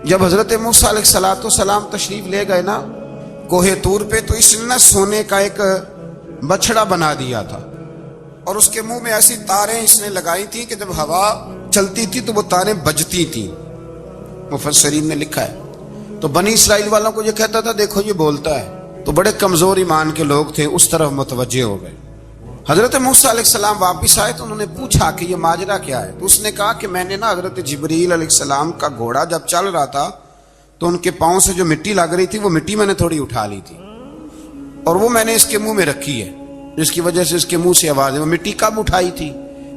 جب حضرت موسیٰ علیہ السلام تشریف لے گئے نا کوہ طور پہ, تو اس نے سونے کا ایک بچڑا بنا دیا تھا, اور اس کے منہ میں ایسی تاریں اس نے لگائی تھی کہ جب ہوا چلتی تھی تو وہ تاریں بجتی تھی. مفسرین نے لکھا ہے. تو بنی اسرائیل والوں کو یہ کہتا تھا دیکھو یہ بولتا ہے. تو بڑے کمزور ایمان کے لوگ تھے, اس طرف متوجہ ہو گئے. حضرت موسیٰ علیہ السلام واپس آئے تو انہوں نے پوچھا کہ یہ ماجرا کیا ہے. تو اس نے کہا کہ میں نے نا حضرت جبریل علیہ السلام کا گھوڑا جب چل رہا تھا تو ان کے پاؤں سے جو مٹی لگ رہی تھی وہ مٹی میں نے تھوڑی اٹھا لی تھی, اور وہ میں نے اس کے منہ میں رکھی ہے, جس کی وجہ سے اس کے منہ سے آواز ہے. وہ مٹی کب اٹھائی تھی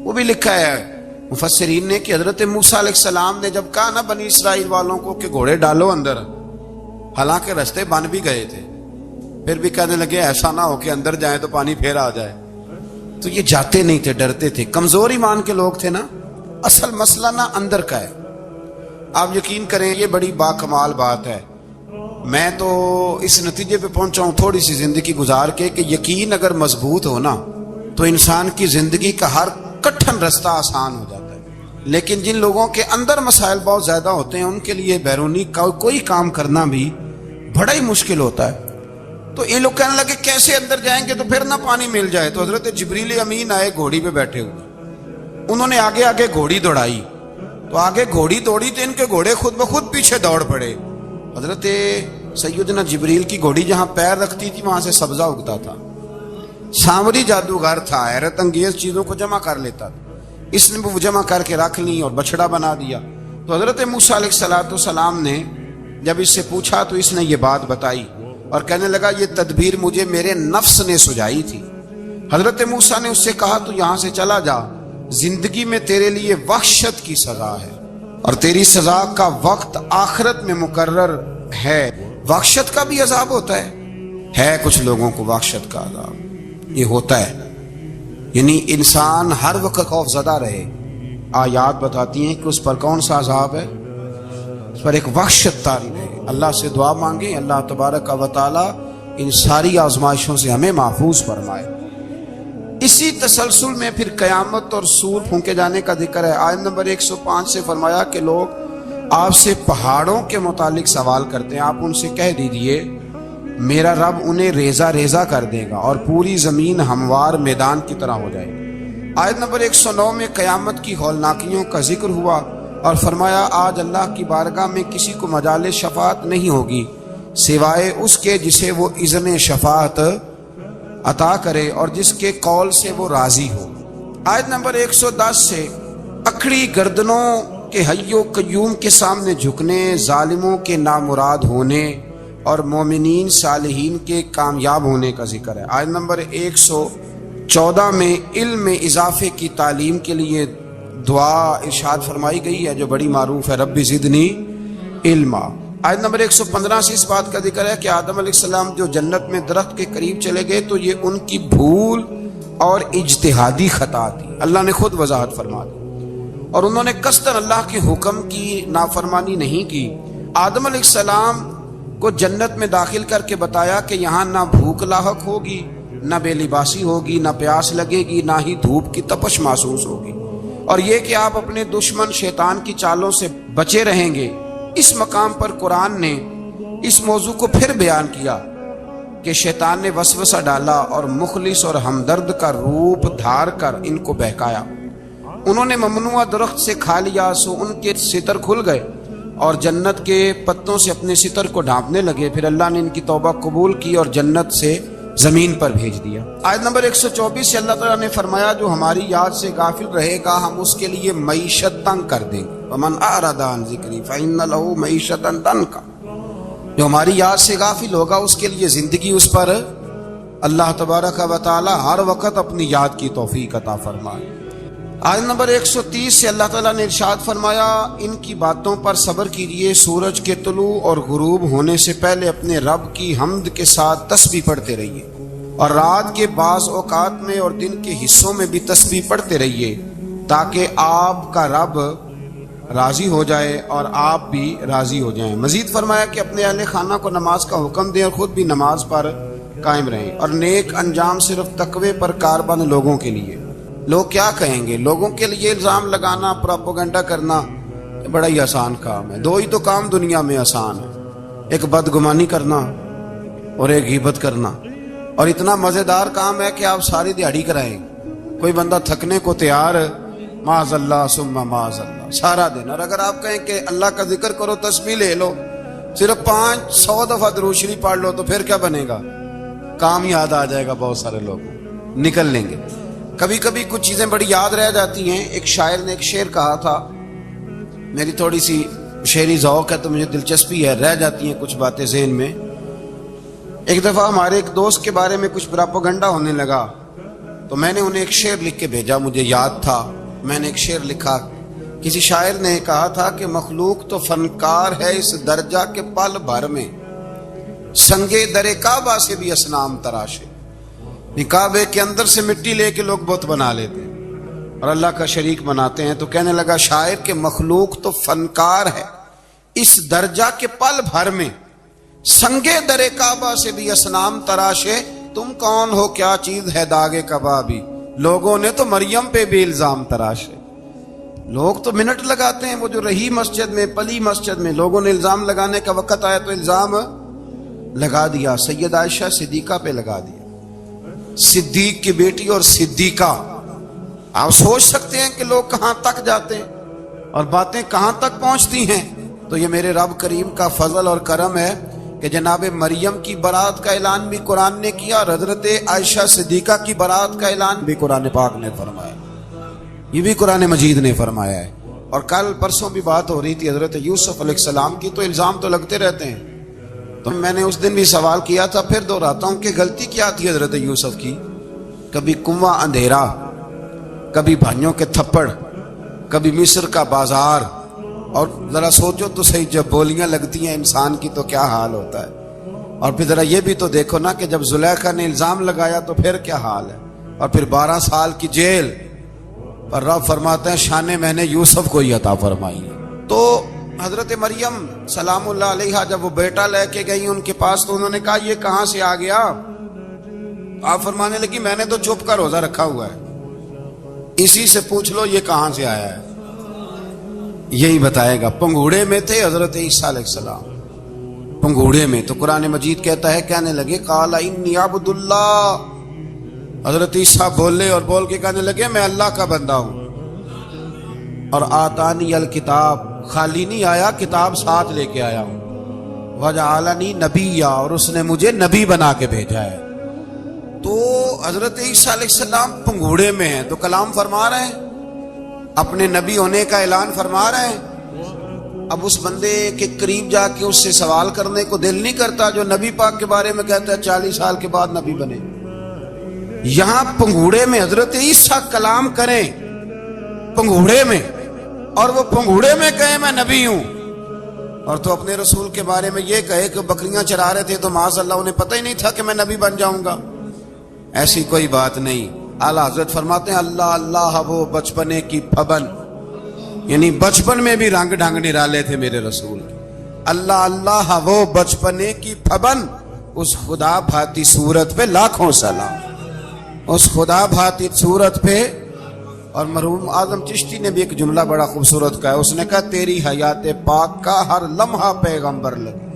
وہ بھی لکھا ہے مفسرین نے کہ حضرت موسیٰ علیہ السلام نے جب کہا نا بنی اسرائیل والوں کو کہ گھوڑے ڈالو اندر، حالانکہ رستے بن بھی گئے تھے، پھر بھی کہنے لگے ایسا نہ ہو کہ اندر جائیں تو پانی پھر آ جائے، تو یہ جاتے نہیں تھے، ڈرتے تھے، کمزور ایمان کے لوگ تھے نا۔ اصل مسئلہ نہ اندر کا ہے، آپ یقین کریں یہ بڑی باکمال بات ہے۔ میں تو اس نتیجے پہ پہنچا ہوں تھوڑی سی زندگی گزار کے کہ یقین اگر مضبوط ہو نا تو انسان کی زندگی کا ہر کٹھن رستہ آسان ہو جاتا ہے، لیکن جن لوگوں کے اندر مسائل بہت زیادہ ہوتے ہیں ان کے لیے بیرونی کوئی کام کرنا بھی بڑا ہی مشکل ہوتا ہے۔ تو یہ لوگ کہنے لگے کیسے اندر جائیں گے تو پھر نہ پانی مل جائے، تو حضرت جبریل امین آئے گھوڑی پہ بیٹھے ہوئے، انہوں نے آگے آگے گھوڑی دوڑائی، تو آگے گھوڑی دوڑی تو ان کے گھوڑے خود بخود پیچھے دوڑ پڑے۔ حضرت سیدنا جبریل کی گھوڑی جہاں پیر رکھتی تھی وہاں سے سبزہ اگتا تھا، سامری جادوگر تھا، حیرت انگیز چیزوں کو جمع کر لیتا تھا، اس نے وہ جمع کر کے رکھ لی اور بچڑا بنا دیا۔ تو حضرت موسیٰ علیہ السلام نے جب اس سے پوچھا تو اس نے یہ بات بتائی اور کہنے لگا یہ تدبیر مجھے میرے نفس نے سجائی تھی۔ حضرت موسیٰ نے اس سے کہا تو یہاں سے چلا جا، زندگی میں تیرے لیے وحشت کی سزا ہے اور تیری سزا کا وقت آخرت میں مقرر ہے۔ وحشت کا بھی عذاب ہوتا ہے کچھ لوگوں کو وحشت کا عذاب یہ ہوتا ہے، یعنی انسان ہر وقت خوف زدہ رہے۔ آیات بتاتی ہیں کہ اس پر کون سا عذاب ہے، اس پر ایک وحشت طاری ہے۔ اللہ سے دعا مانگیں اللہ تبارک و تعالی ان ساری آزمائشوں سے ہمیں محفوظ فرمائے۔ اسی تسلسل میں پھر قیامت اور سور پھونکے جانے کا ذکر ہے۔ آیت نمبر 105 سے فرمایا کہ لوگ آپ سے پہاڑوں کے متعلق سوال کرتے ہیں، آپ ان سے کہہ دیجئے میرا رب انہیں ریزہ ریزہ کر دے گا اور پوری زمین ہموار میدان کی طرح ہو جائے گی۔ آیت نمبر 109 میں قیامت کی ہولناکیوں کا ذکر ہوا اور فرمایا آج اللہ کی بارگاہ میں کسی کو مجال شفاعت نہیں ہوگی سوائے اس کے جسے وہ اذن شفاعت عطا کرے اور جس کے قول سے وہ راضی ہو۔ آیت نمبر 110 سے اکڑی گردنوں کے حی و قیوم کے سامنے جھکنے، ظالموں کے نامراد ہونے اور مومنین صالحین کے کامیاب ہونے کا ذکر ہے۔ آیت نمبر 114 میں علم میں اضافے کی تعلیم کے لیے دعا ارشاد فرمائی گئی ہے جو بڑی معروف ہے، رب زدنی علما۔ آیت نمبر 115 سے اس بات کا ذکر ہے کہ آدم علیہ السلام جو جنت میں درخت کے قریب چلے گئے تو یہ ان کی بھول اور اجتہادی خطا تھی، اللہ نے خود وضاحت فرما دی، اور انہوں نے قصداً اللہ کے حکم کی نافرمانی نہیں کی۔ آدم علیہ السلام کو جنت میں داخل کر کے بتایا کہ یہاں نہ بھوک لاحق ہوگی، نہ بے لباسی ہوگی، نہ پیاس لگے گی، نہ ہی دھوپ کی تپش محسوس ہوگی، اور یہ کہ آپ اپنے دشمن شیطان کی چالوں سے بچے رہیں گے۔ اس مقام پر قرآن نے اس موضوع کو پھر بیان کیا کہ شیطان نے وسوسہ ڈالا اور مخلص اور ہمدرد کا روپ دھار کر ان کو بہکایا، انہوں نے ممنوع درخت سے کھا لیا سو ان کے ستر کھل گئے اور جنت کے پتوں سے اپنے ستر کو ڈھانپنے لگے، پھر اللہ نے ان کی توبہ قبول کی اور جنت سے زمین پر بھیج دیا۔ آیت نمبر 124 سے اللہ تعالیٰ نے فرمایا جو ہماری یاد سے غافل رہے گا ہم اس کے لیے معیشت تنگ کر دیں گے، وَمَنْ أَعْرَضَ عَنْ ذِكْرِي فَإِنَّ لَهُ مَعِيشَةً ضَنْكًا، جو ہماری یاد سے غافل ہوگا اس کے لیے زندگی اس پر اللہ تبارک و تعالی ہر وقت اپنی یاد کی توفیق عطا فرمائے۔ آیت نمبر 130 سے اللہ تعالیٰ نے ارشاد فرمایا ان کی باتوں پر صبر کیجئے، سورج کے طلوع اور غروب ہونے سے پہلے اپنے رب کی حمد کے ساتھ تسبیح پڑھتے رہیے، اور رات کے بعض اوقات میں اور دن کے حصوں میں بھی تسبیح پڑھتے رہیے تاکہ آپ کا رب راضی ہو جائے اور آپ بھی راضی ہو جائیں۔ مزید فرمایا کہ اپنے اہل خانہ کو نماز کا حکم دیں اور خود بھی نماز پر قائم رہیں، اور نیک انجام صرف تقوی پر کاربند لوگوں کے لیے۔ لوگ کیا کہیں گے، لوگوں کے لیے الزام لگانا، پروپیگنڈا کرنا بڑا ہی آسان کام ہے۔ دو ہی تو کام دنیا میں آسان ہے، ایک بدگمانی کرنا اور ایک غیبت کرنا، اور اتنا مزیدار کام ہے کہ آپ ساری دیہڑی کرائیں، کوئی بندہ تھکنے کو تیار معاذ اللہ ثم معاذ اللہ سارا دن، اور اگر آپ کہیں کہ اللہ کا ذکر کرو تسبیح لے لو صرف 500 دفعہ درود شریف پڑھ لو تو پھر کیا بنے گا، کام یاد آ جائے گا، بہت سارے لوگ نکل لیں گے۔ کبھی کبھی کچھ چیزیں بڑی یاد رہ جاتی ہیں۔ ایک شاعر نے ایک شعر کہا تھا، میری تھوڑی سی شعری ذوق ہے تو مجھے دلچسپی ہے، رہ جاتی ہیں کچھ باتیں ذہن میں۔ ایک دفعہ ہمارے ایک دوست کے بارے میں کچھ پروپیگنڈا ہونے لگا تو میں نے انہیں ایک شعر لکھ کے بھیجا، مجھے یاد تھا میں نے ایک شعر لکھا، کسی شاعر نے کہا تھا کہ مخلوق تو فنکار ہے اس درجہ کے پل بھر میں، سنگے در کعبہ سے بھی اصنام تراشے۔ کعبے کے اندر سے مٹی لے کے لوگ بت بنا لیتے ہیں اور اللہ کا شریک بناتے ہیں۔ تو کہنے لگا شاعر کہ مخلوق تو فنکار ہے اس درجہ کے پل بھر میں، سنگے در کعبہ سے بھی اصنام تراشے۔ تم کون ہو کیا چیز ہے داغے کبابی، لوگوں نے تو مریم پہ بھی الزام تراشے۔ لوگ تو منٹ لگاتے ہیں، وہ جو رہی مسجد میں، پلی مسجد میں، لوگوں نے الزام لگانے کا وقت آیا تو الزام لگا دیا، سید عائشہ صدیقہ پہ لگا دیا، صدیق کی بیٹی اور صدیقہ۔ آپ سوچ سکتے ہیں کہ لوگ کہاں تک جاتے ہیں اور باتیں کہاں تک پہنچتی ہیں۔ تو یہ میرے رب کریم کا فضل اور کرم ہے کہ جناب مریم کی برات کا اعلان بھی قرآن نے کیا اور حضرت عائشہ صدیقہ کی برات کا اعلان بھی قرآن پاک نے فرمایا، یہ بھی قرآن مجید نے فرمایا ہے۔ اور کل پرسوں بھی بات ہو رہی تھی حضرت یوسف علیہ السلام کی، تو الزام تو لگتے رہتے ہیں۔ تو میں نے اس دن بھی سوال کیا تھا، پھر دہراتا ہوں کہ غلطی کیا تھی حضرت یوسف کی؟ کبھی کنواں اندھیرا، کبھی بھائیوں کے تھپڑ، کبھی مصر کا بازار، اور ذرا سوچو تو صحیح جب بولیاں لگتی ہیں انسان کی تو کیا حال ہوتا ہے۔ اور پھر ذرا یہ بھی تو دیکھو نا کہ جب زلیخا نے الزام لگایا تو پھر کیا حال ہے، اور پھر 12 سال کی جیل، اور رب فرماتے ہیں شان میں نے یوسف کو ہی عطا فرمائی۔ تو حضرت مریم سلام اللہ علیہا جب وہ بیٹا لے کے گئی ان کے پاس تو انہوں نے کہا یہ کہاں سے آ گیا؟ آپ فرمانے لگی میں نے تو چپ کر روزہ رکھا ہوا ہے، اسی سے پوچھ لو یہ کہاں سے آیا ہے، یہی بتائے گا۔ پنگوڑے میں تھے حضرت عیسیٰ علیہ السلام، پنگوڑے میں۔ تو قرآن مجید کہتا ہے کہنے لگے قال انی عبد اللہ، حضرت عیسیٰ بولے اور بول کے کہنے لگے میں اللہ کا بندہ ہوں، اور آتانی الکتاب، خالی نہیں آیا، کتاب ساتھ لے کے آیا ہوں، وجعلنی نبیا، اور اس نے مجھے نبی بنا کے بھیجا ہے۔ تو حضرت عیسیٰ علیہ السلام پنگوڑے میں ہیں تو کلام فرما رہے ہیں، اپنے نبی ہونے کا اعلان فرما رہے ہیں۔ اب اس بندے کے قریب جا کے اس سے سوال کرنے کو دل نہیں کرتا جو نبی پاک کے بارے میں کہتا ہے 40 سال کے بعد نبی بنے۔ یہاں پنگوڑے میں حضرت عیسیٰ کلام کریں، پنگوڑے میں، اور وہ پنگوڑے میں کہے میں نبی ہوں، اور تو اپنے رسول کے بارے میں یہ کہے کہ بکریاں چرا رہے تھے تو معاذ اللہ انہیں پتہ ہی نہیں تھا کہ میں نبی بن جاؤں گا۔ ایسی کوئی بات نہیں۔ اعلیٰ حضرت فرماتے ہیں اللہ اللہ وہ بچپنے کی پھبن، یعنی بچپن میں بھی رنگ ڈھنگ نرالے تھے میرے رسول۔ اللہ اللہ وہ بچپنے کی پھبن، اس خدا بھاتی صورت پہ لاکھوں سلام، اس خدا بھاتی صورت پہ۔ اور مرحوم اعظم چشتی نے بھی ایک جملہ بڑا خوبصورت کہا ہے، اس نے کہا تیری حیات پاک کا ہر لمحہ پیغمبر لگے،